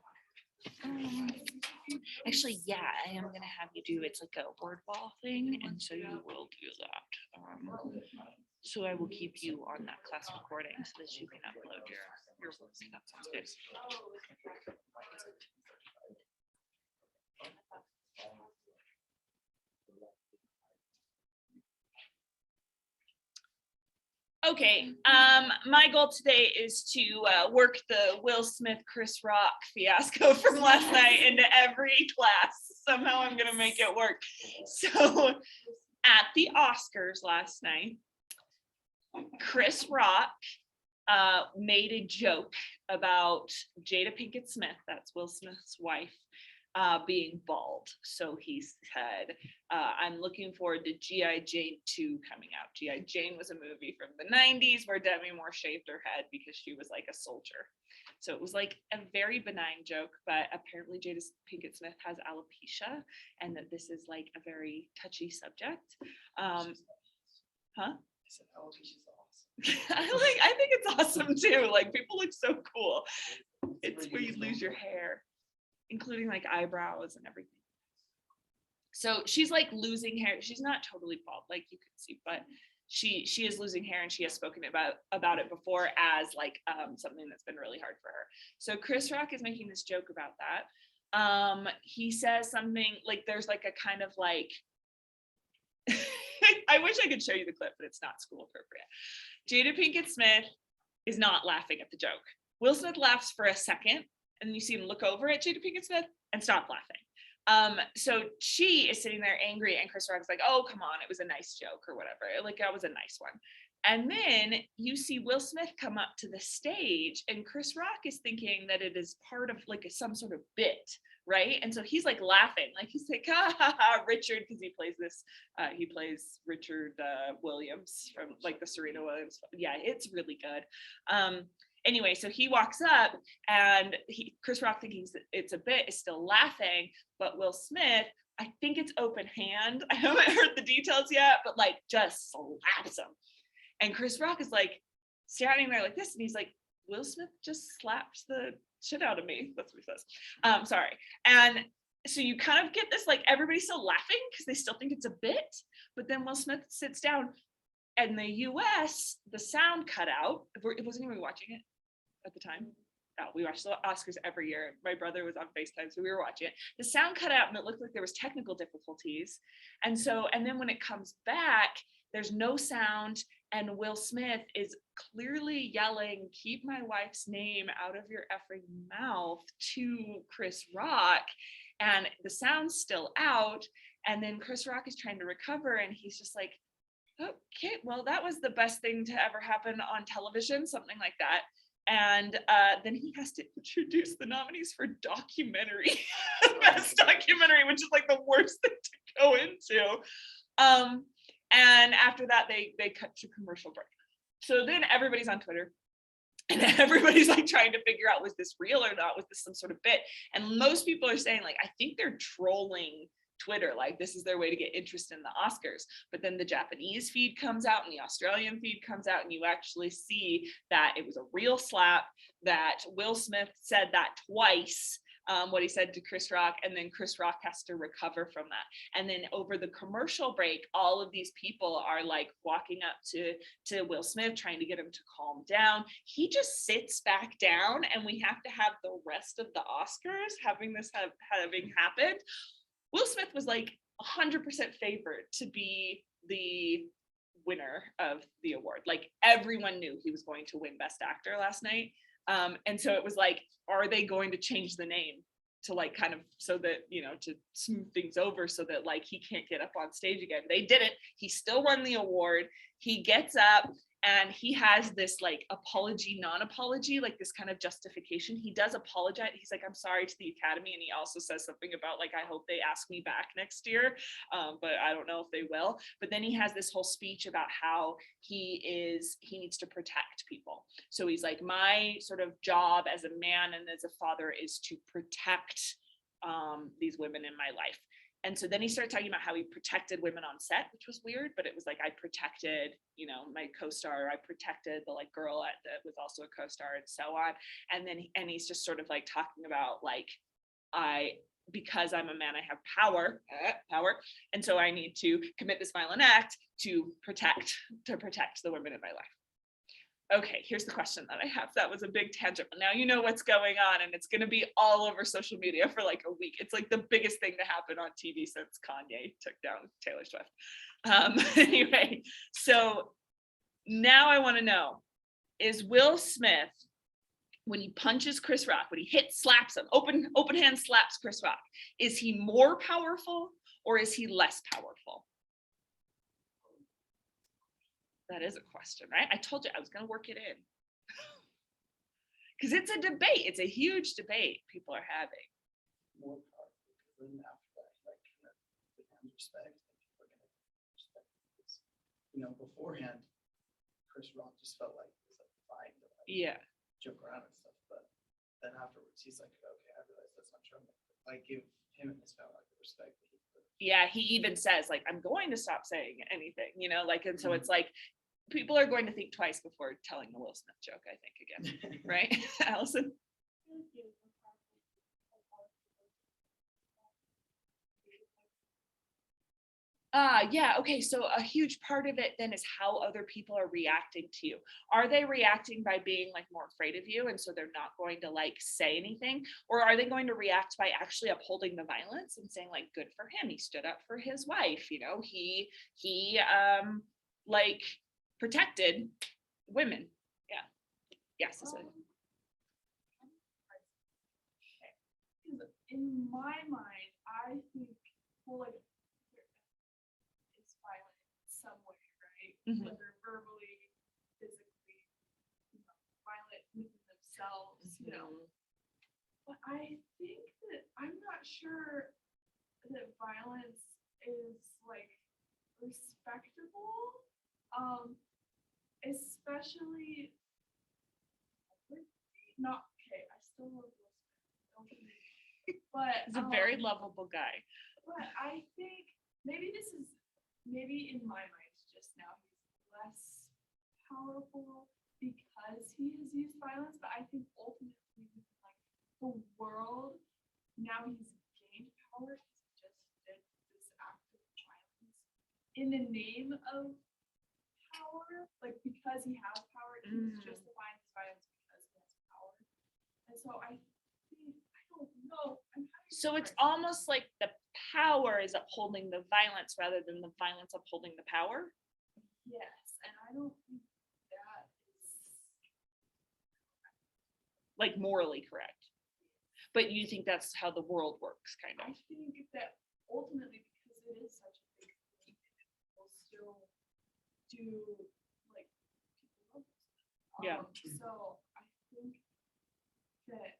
Actually, yeah, I am gonna have you do, it's like a word wall thing, and so you will do that. So I will keep you on that class recording so that you can upload your work. That sounds good. Okay, my goal today is to work the Will Smith, Chris Rock fiasco from last night into every class. Somehow I'm gonna make it work. So at the Oscars last night, Chris Rock made a joke about Jada Pinkett Smith, that's Will Smith's wife, being bald. So he said, I'm looking forward to G.I. Jane 2 coming out. G.I. Jane was a movie from the 90s where Demi Moore shaved her head because she was like a soldier. So it was like a very benign joke, but apparently Jada Pinkett Smith has alopecia and that this is like a very touchy subject. Huh? I said alopecia's awesome. I think it's awesome too. Like people look so cool. It's where you lose your hair, including like eyebrows and everything. So she's like losing hair. She's not totally bald, like you can see, but she is losing hair, and she has spoken about it before as like something that's been really hard for her. So Chris Rock is making this joke about that. He says something like there's like a kind of like I wish I could show you the clip, but it's not school appropriate. Jada Pinkett Smith is not laughing at the joke. Will Smith laughs for a second, and then you see him look over at Jada Pinkett Smith and stop laughing. So she is sitting there angry, and Chris Rock's like, oh, come on, it was a nice joke or whatever. Like, that was a nice one. And then you see Will Smith come up to the stage, and Chris Rock is thinking that it is part of like some sort of bit, right? And so he's like laughing, like he's like, ha ha ha, Richard, because he plays Richard Williams from like the Serena Williams. Yeah, it's really good. Anyway, so he walks up, and Chris Rock thinking it's a bit, is still laughing, but Will Smith, I think it's open hand. I haven't heard the details yet, but like just slaps him. And Chris Rock is like standing there like this, and he's like, Will Smith just slapped the shit out of me. That's what he says. Sorry. And so you kind of get this, like everybody's still laughing because they still think it's a bit, but then Will Smith sits down. And the US, the sound cut out. Wasn't even watching it at the time. we watch the Oscars every year. My brother was on FaceTime, so we were watching it. The sound cut out and it looked like there was technical difficulties. And then when it comes back, there's no sound. And Will Smith is clearly yelling, "Keep my wife's name out of your effing mouth," to Chris Rock. And the sound's still out. And then Chris Rock is trying to recover. And he's just like, "Okay, well, that was the best thing to ever happen on television," something like that. And then he has to introduce the nominees for documentary, best documentary, which is like the worst thing to go into. And after that, they cut to commercial break. So then everybody's on Twitter and everybody's like trying to figure out, was this real or not? Was this some sort of bit? And most people are saying, like, I think they're trolling Twitter, like this is their way to get interest in the Oscars. But then the Japanese feed comes out and the Australian feed comes out, and you actually see that it was a real slap, that Will Smith said that twice, what he said to Chris Rock, and then Chris Rock has to recover from that. And then over the commercial break, all of these people are like walking up to Will Smith, trying to get him to calm down. He just sits back down, and we have to have the rest of the Oscars having happened. Will Smith was like 100% favored to be the winner of the award. Like everyone knew he was going to win Best Actor last night. And so it was like, are they going to change the name to like kind of so that, you know, to smooth things over so that like he can't get up on stage again? They didn't. He still won the award. He gets up and he has this like apology, non-apology, like this kind of justification. He does apologize. He's like, "I'm sorry" to the Academy. And he also says something about like, "I hope they ask me back next year, but I don't know if they will." But then he has this whole speech about how he needs to protect people. So he's like, "My sort of job as a man and as a father is to protect these women in my life." And so then he started talking about how he protected women on set, which was weird, but it was like, "I protected, you know, my co-star, I protected the like girl that was also a co-star," and so on. And then he's just sort of like talking about like, because I'm a man, I have power, and so I need to commit this violent act to protect the women in my life. Okay, here's the question that I have. That was a big tangent, but now you know what's going on, and it's going to be all over social media for like a week. It's like the biggest thing to happen on TV since Kanye took down Taylor Swift. Anyway, so now I want to know, is Will Smith, when he punches Chris Rock, when he slaps him, open hand slaps Chris Rock, is he more powerful or is he less powerful? That is a question, right? I told you I was going to work it in. Because it's a debate. It's a huge debate people are having. More powerful, then after that, like demand respect, and people are gonna respect this. You know, beforehand, Chris Rock just felt like it was like fine to like joke around and stuff, but then afterwards he's like, "Okay, I realize that's not true." Like give him and his family like the respect that he put. Yeah, he even says like, "I'm going to stop saying anything," you know, like, and so it's like people are going to think twice before telling the Will Smith joke, I think, again. Right? Allison? Yeah, okay, so a huge part of it then is how other people are reacting to you. Are they reacting by being like more afraid of you, and so they're not going to like say anything? Or are they going to react by actually upholding the violence and saying like, "Good for him, he stood up for his wife, you know, he like protected women." Yeah. Yes. In my mind, I think, well, like, it's violent in some way, right? Mhm. Whether verbally, physically, you know, violent within themselves, you know. But I think that I'm not sure that violence is like respectable, especially not okay. I still love Will Smith, don't get me wrong, but He's a very lovable guy. But I think maybe in my mind just now he's less powerful because he has used violence. But I think ultimately, like the world, now he's gained power. He's just did this act of violence in the name of power, like because he has power, he's justifying his violence because he has power. And so I think, I don't know. So it's almost like the power is upholding the violence rather than the violence upholding the power. Yes, and I don't think that is. Like morally correct. But you think that's how the world works, kind I of. think that ultimately, because it is such a big thing, people still do like people love this. Yeah. So I think that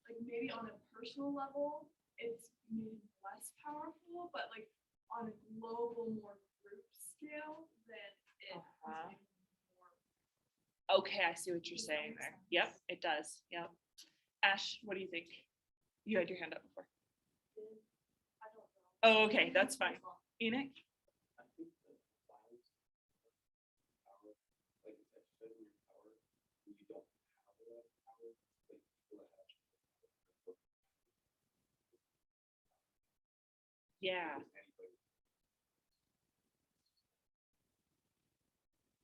like maybe on a personal level, it's maybe less powerful, but like on a global, more group scale, then it is maybe more. Okay, I see what you're Does that saying make there. sense? Yep, it does. Yep. Ash, what do you think? You had your hand up before. I don't know. Oh, okay, that's fine. Enoch? I think that violence, power, like it's exercising your power when you don't have a lot of power, like people that have power. Yeah. Anybody.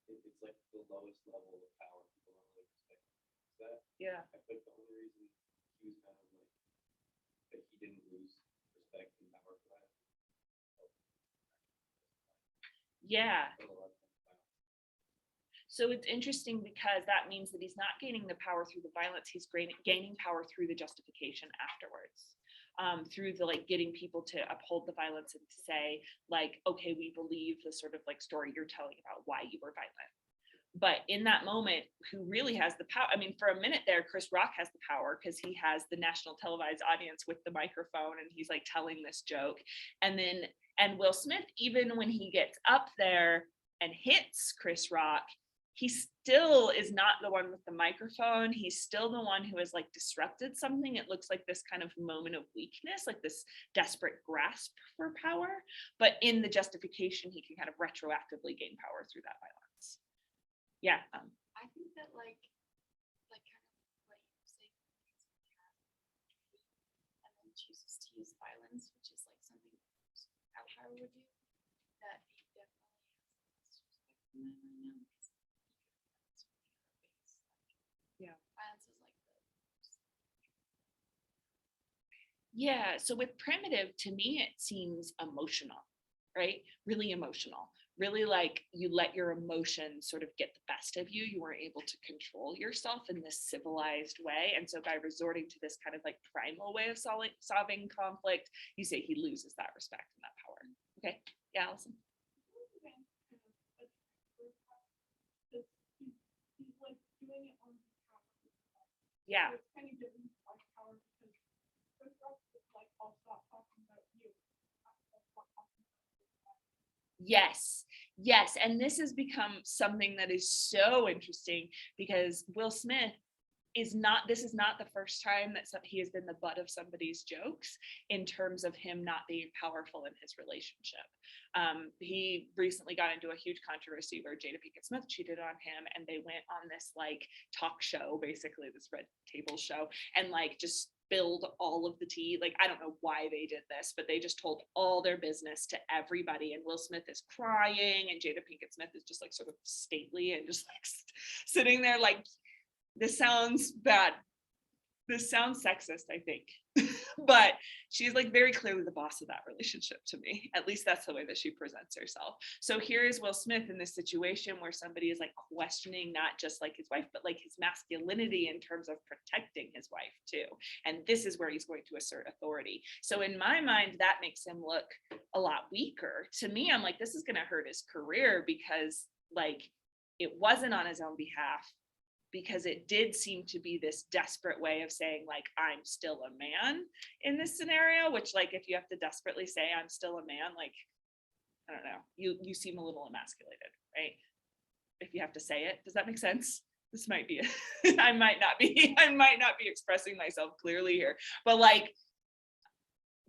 It's like the lowest level of power people don't really respect. That Yeah. I think the only reason he was kind of like that he didn't lose respect and power for that. Yeah. But a lot of times violence. So it's interesting because that means that he's not gaining the power through the violence, he's gaining power through the justification afterwards. Through the like getting people to uphold the violence and to say like, okay, we believe the sort of like story you're telling about why you were violent. But in that moment, who really has the power? I mean, for a minute there, Chris Rock has the power because he has the national televised audience with the microphone and he's like telling this joke. And Will Smith, even when he gets up there and hits Chris Rock, he still is not the one with the microphone. He's still the one who has like disrupted something. It looks like this kind of moment of weakness, like this desperate grasp for power. But in the justification, he can kind of retroactively gain power through that violence. Yeah. I think that like kind of what you were saying, and then chooses to use violence, which is like something out power would do. That he definitely has less respect for men right now because that's really our biggest. Yeah. Violence is like the. Yeah. So with primitive, to me, it seems emotional, right? Really emotional. Really like you let your emotions sort of get the best of you. You weren't able to control yourself in this civilized way. And so by resorting to this kind of like primal way of solving conflict, you say he loses that respect and that power. Okay. Yeah, Allison. He's like doing it on power. Yeah. It's kind of giving like power because Chris Rock is like, I'll stop talking about you. Yes. Yes. And this has become something that is so interesting because Will Smith this is not the first time that he has been the butt of somebody's jokes in terms of him not being powerful in his relationship. He recently got into a huge controversy where Jada Pinkett Smith cheated on him and they went on this like talk show, basically this red table show, and like just spilled all of the tea. Like, I don't know why they did this, but they just told all their business to everybody. And Will Smith is crying and Jada Pinkett Smith is just like sort of stately and just like sitting there like, this sounds bad. This sounds sexist, I think. But she's like very clearly the boss of that relationship to me. At least that's the way that she presents herself. So here is Will Smith in this situation where somebody is like questioning not just like his wife, but like his masculinity in terms of protecting his wife too. And this is where he's going to assert authority. So in my mind, that makes him look a lot weaker. To me, I'm like, this is going to hurt his career because like it wasn't on his own behalf. Because it did seem to be this desperate way of saying like, I'm still a man in this scenario, which like, if you have to desperately say I'm still a man, like, I don't know, you seem a little emasculated, right? If you have to say it, does that make sense? This might be, I might not be expressing myself clearly here, but like,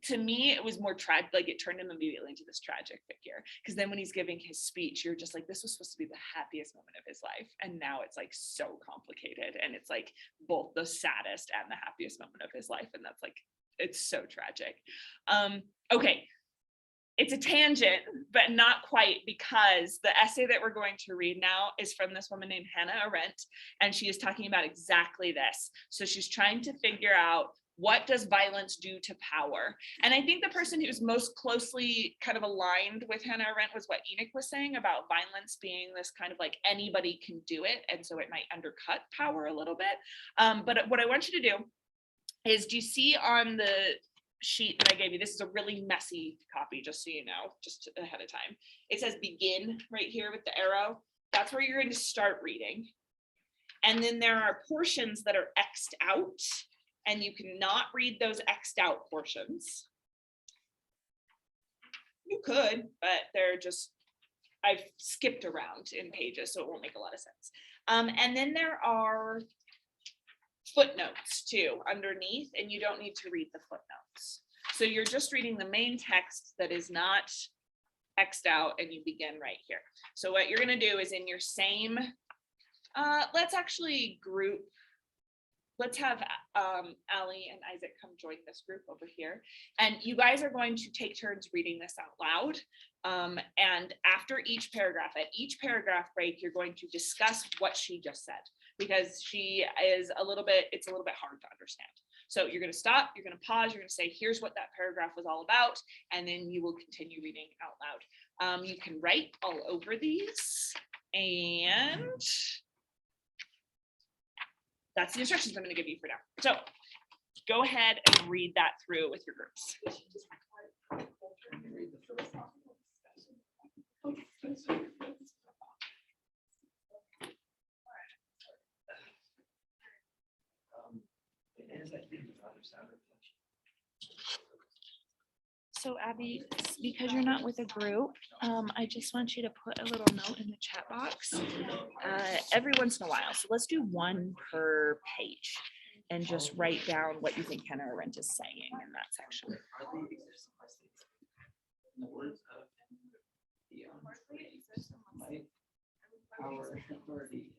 to me, it was more tragic, like it turned him immediately into this tragic figure. Because then when he's giving his speech, you're just like, this was supposed to be the happiest moment of his life. And now it's like so complicated. And it's like both the saddest and the happiest moment of his life. And that's like, it's so tragic. Okay. it's a tangent, but not quite, because the essay that we're going to read now is from this woman named Hannah Arendt, and she is talking about exactly this. So she's trying to figure out, what does violence do to power? And I think the person who's most closely kind of aligned with Hannah Arendt was what Enoch was saying about violence being this kind of like anybody can do it, and so it might undercut power a little bit. But what I want you to do is, do you see on the sheet that I gave you, this is a really messy copy, just so you know, just ahead of time. It says begin right here with the arrow. That's where you're going to start reading. And then there are portions that are X'd out, and you cannot read those X'd out portions. You could, but they're just, I've skipped around in pages, so it won't make a lot of sense. And then there are footnotes too underneath, and you don't need to read the footnotes. So you're just reading the main text that is not X'd out, and you begin right here. So what you're going to do is, in your same, let's actually group, let's have Ali and Isaac come join this group over here. And you guys are going to take turns reading this out loud. And after each paragraph, at each paragraph break, you're going to discuss what she just said, because she is a little bit, it's a little bit hard to understand. So you're going to stop, you're going to pause, you're going to say, here's what that paragraph was all about, and then you will continue reading out loud. You can write all over these, and that's the instructions I'm going to give you for now. So go ahead and read that through with your groups. So Abby, because you're not with a group, I just want you to put a little note in the chat box every once in a while. So let's do one per page and just write down what you think Hannah Arendt is saying in that section. In the words of the might, power, authority,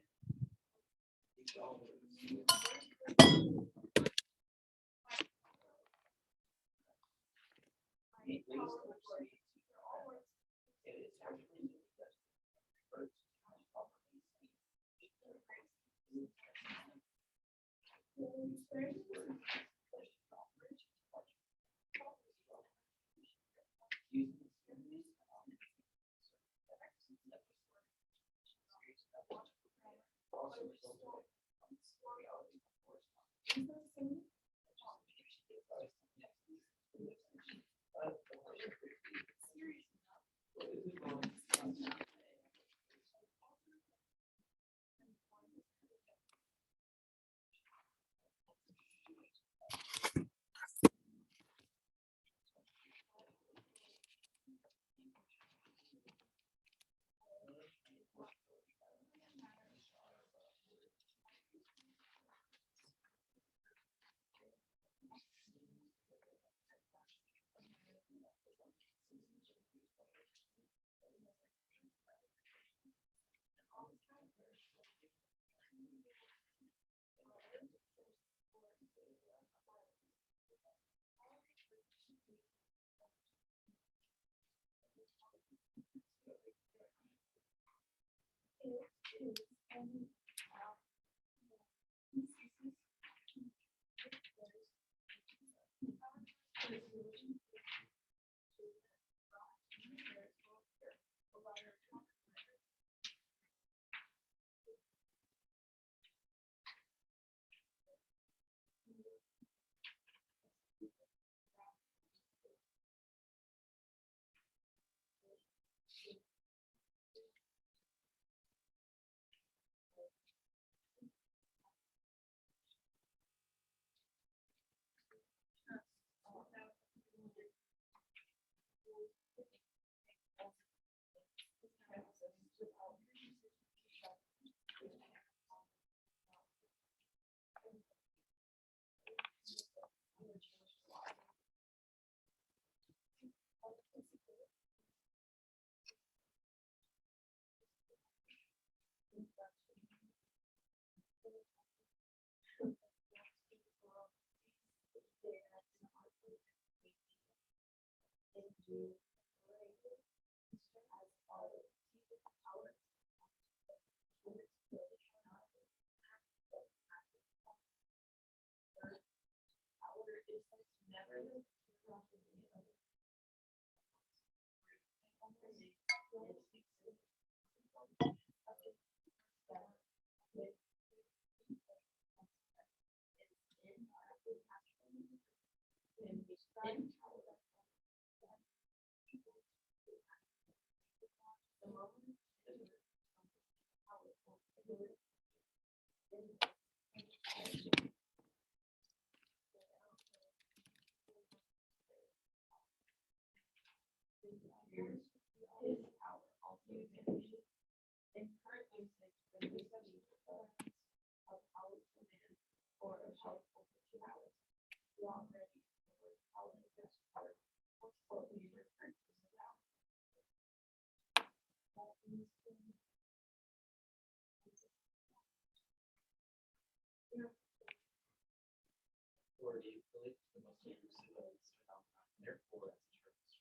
Authority relates to the most elusive of this phenomenon, and therefore, as a term is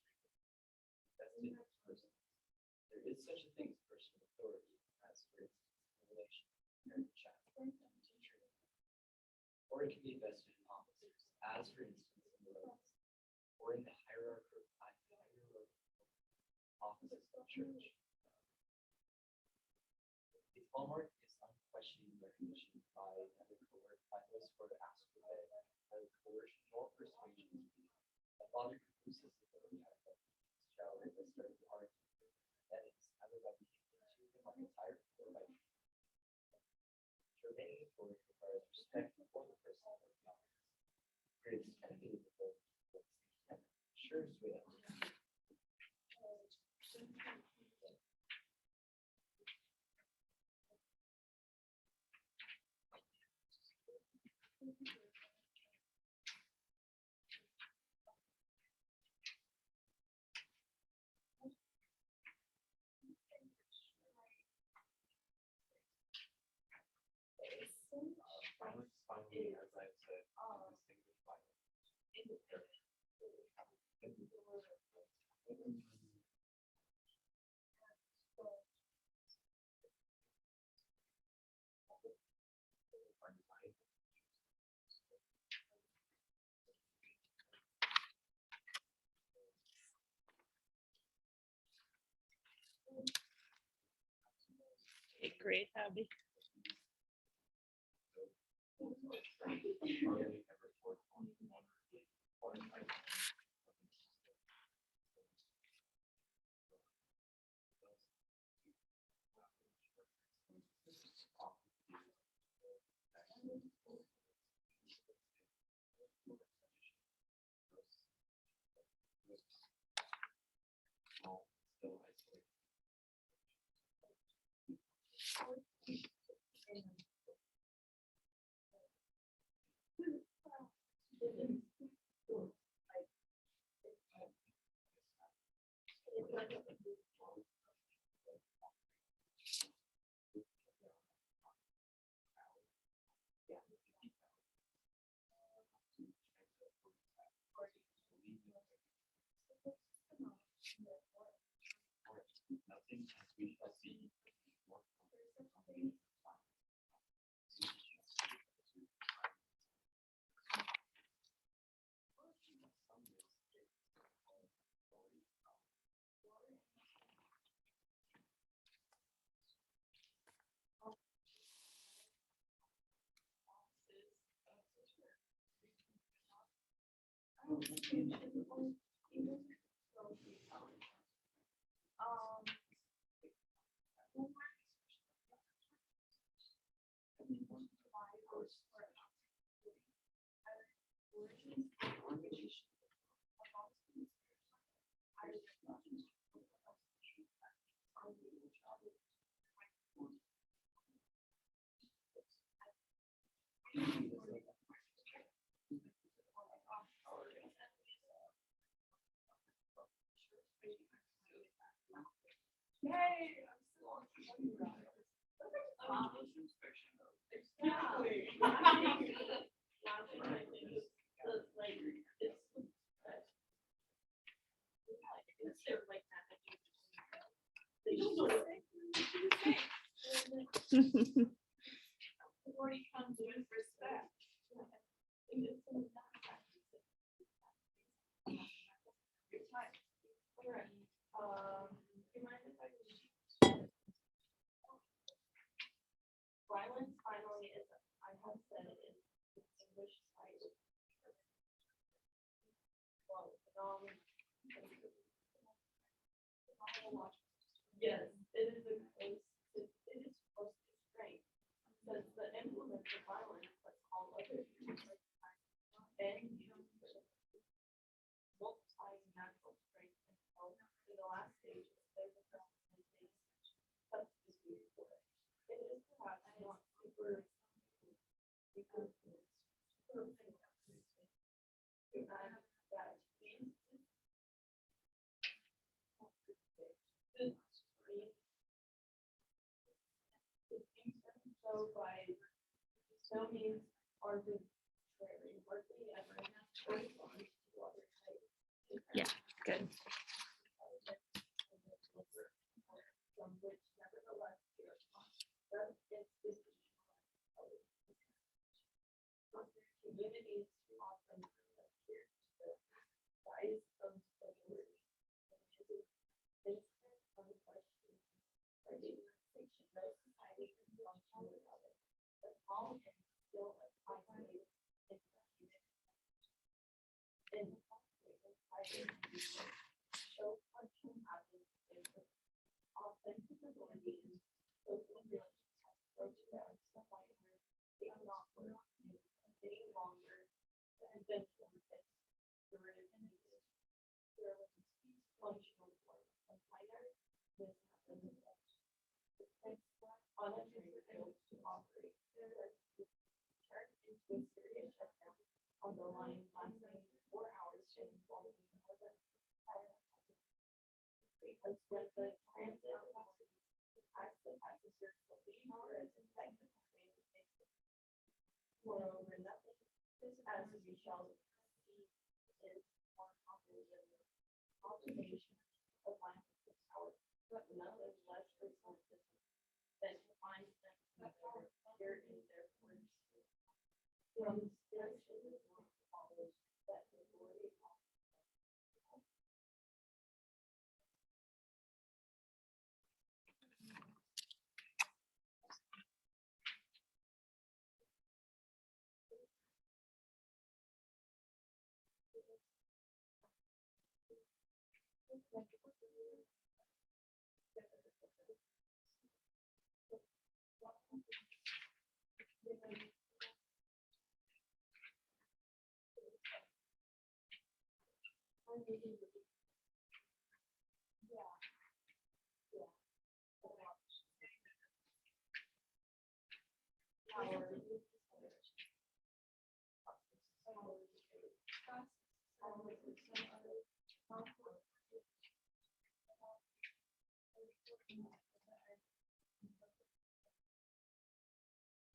vested in person. There is such a thing as personal authority, as for instance, in relation to a chapter and teacher. Or it can be vested in officers, as for instance in the roads, or in the hierarchical offices of the church. Its hallmark is unquestioning recognition by neither those who are asked for neither coercion nor persuasion. A father conclusive authority shall start the argument that it's either by behaving to him like a tyrant or by remaining authority requires respect for the person or the office. Greatest enemy of the book assures with finally, as I've said, distinguished by Great, Abby. Nothing as we shall see. Authority comes with respect. Violence finally is, I have said, is distinguished by well, yes, it is a close, it is close to strength. Says the implement of violence, let's call other and multiplying natural strength and health in the last stage of their development substitute for it. It is perhaps not super that so by no means are the hardly ever correspond to other types. Yeah, good. From which nevertheless they are conscious communities often appear to the rise of authority. Instant unquestioned organization, no society can function without it. But all can still isolated in show function happens in authentic ability and social relationships approach that somewhere they are not worth any longer than functional form of minor unable to operate turn into a serious shutdown on the line lasting 4 hours involving more than because when the transit acts the passenger to leave or as infected, moreover, nothing as we shall see is more complicated than the observation of mindful power, but nothing less resources than to find them here in their words. From spiritual follows that the glory of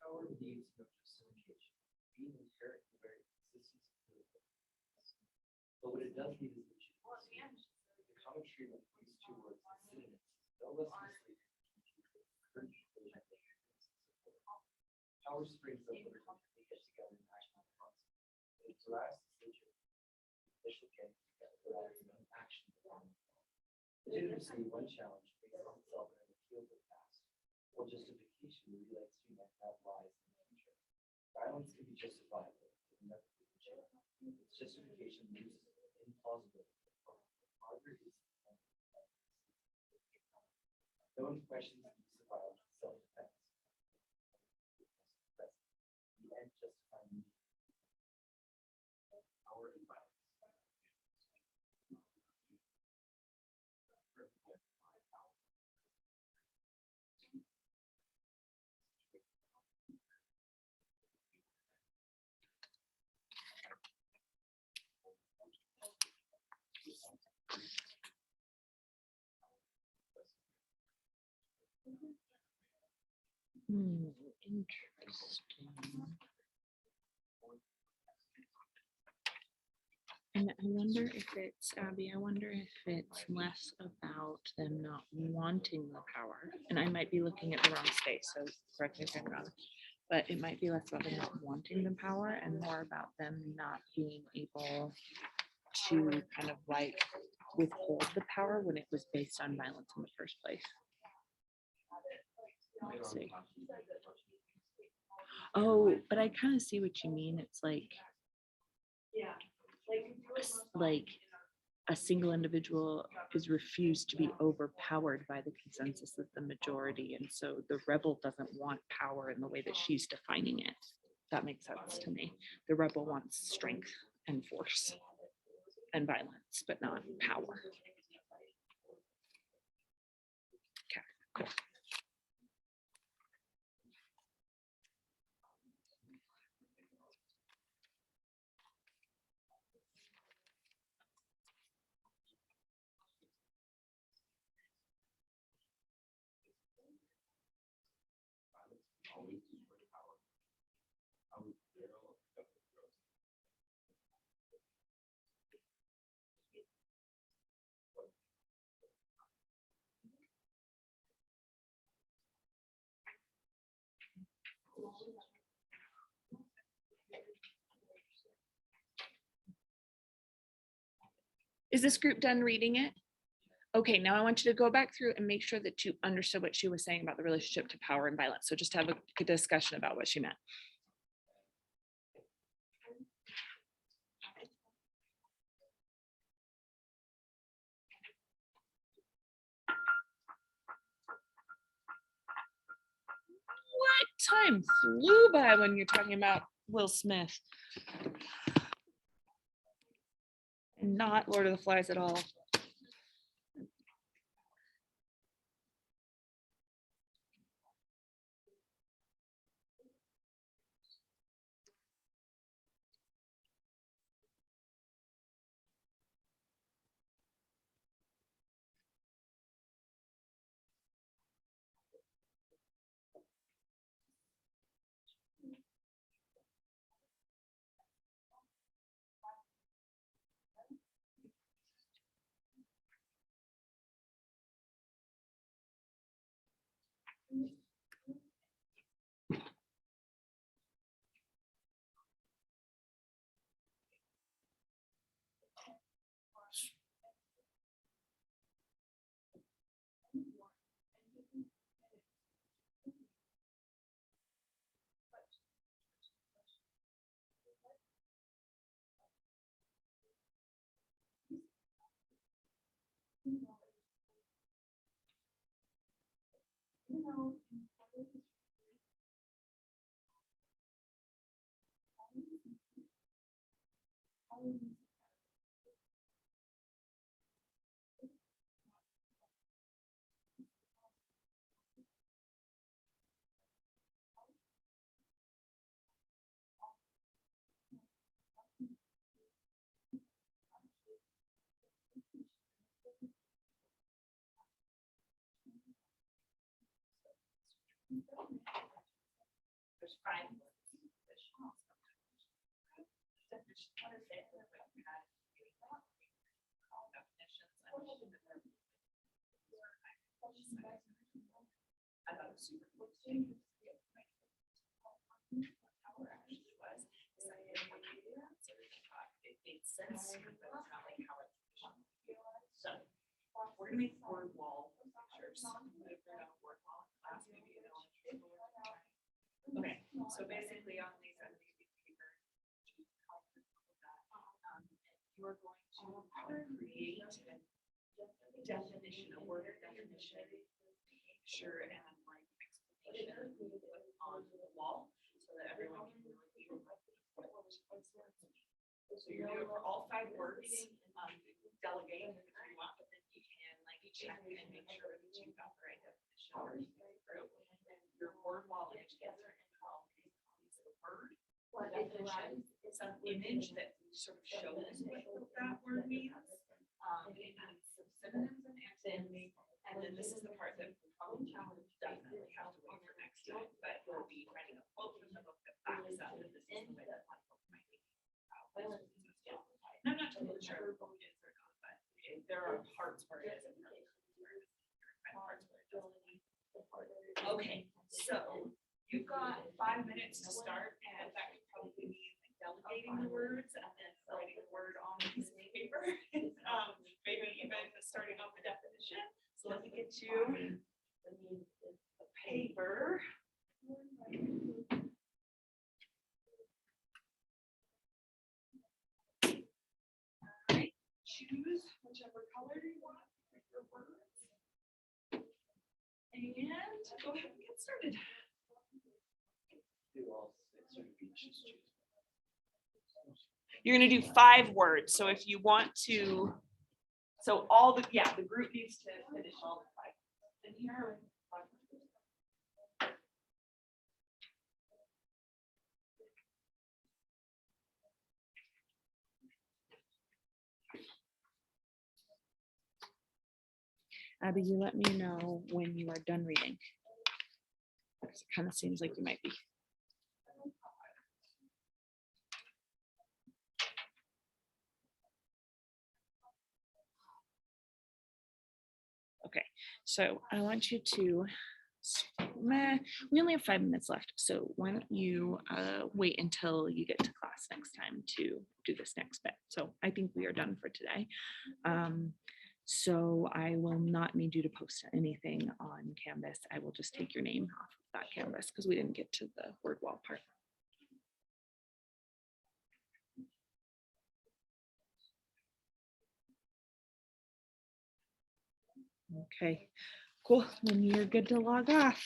Power needs no justification, being inherent in the very existence of the world. But what it does need is legitimacy. The common treatment of these two words as synonyms is no less misleading than power springs up when they get together in action concept. It derives its nature from initial getting together rather than action. Legitimacy, one challenge, based on itself and an appeal to the past, while justification relates to that lies in the future. Violence can be justifiable, but never be legitimate. Its justification loses implausibility. Margaret is no one questions the use of violence in self-defense. The end justifying power and violence. Interesting. And I wonder if it's, Abby, I wonder if it's less about them not wanting the power. And I might be looking at the wrong space, so correct me if I'm wrong. But it might be less about them not wanting the power and more about them not being able to kind of like withhold the power when it was based on violence in the first place. Let's see. Oh, but I kind of see what you mean. It's like, Yeah. like a single individual is refused to be overpowered by the consensus of the majority. And so the rebel doesn't want power in the way that she's defining it. That makes sense to me. The rebel wants strength and force and violence, but not power. Okay, cool. Is this group done reading it? Okay, now I want you to go back through and make sure that you understood what she was saying about the relationship to power and violence. So just have a discussion about what she meant. What? Time flew by when you're talking about Will Smith. And not Lord of the Flies at all. There's five. I thought it was super cool. Power actually was. It made sense, but it's not like how it. So we're gonna make word wall pictures. Word wall class, maybe in elementary school. Okay, so basically on these paper, you are going to create a definition, a word definition, picture and like explanation on the wall so that everyone can really read what so you're doing for all 5 words, delegate if you want, but then you can like check and make sure that you got the right definition or you can through your word wall image together and all these word definition, some image that sort of shows what that word means. And some synonyms and antonyms. And then this is the part that we'll probably definitely have to wait for next time, but we'll be writing a quote from the book that backs up that this is the way that one book might be. And I'm not totally sure every book is or not, but there are parts where it is and parts where it doesn't. Okay, so you've got 5 minutes to start, and that could probably mean like delegating the words and then writing a word on a piece of paper. Maybe even starting off the definition. So let me get you the paper. choose whichever color you want for your words. And go ahead and get started. Do all six or each choose? You're gonna do 5 words, so if you want to, so all the, yeah, the group needs to finish all the 5. And here are 5 words. Abby, you let me know when you are done reading. Because it kind of seems like you might be. Okay, so I want you to, we only have 5 minutes left, so why don't you wait until you get to class next time to do this next bit. So I think we are done for today. So I will not need you to post anything on Canvas. I will just take your name off of that canvas because we didn't get to the word wall part. Okay, cool. Then you're good to log off.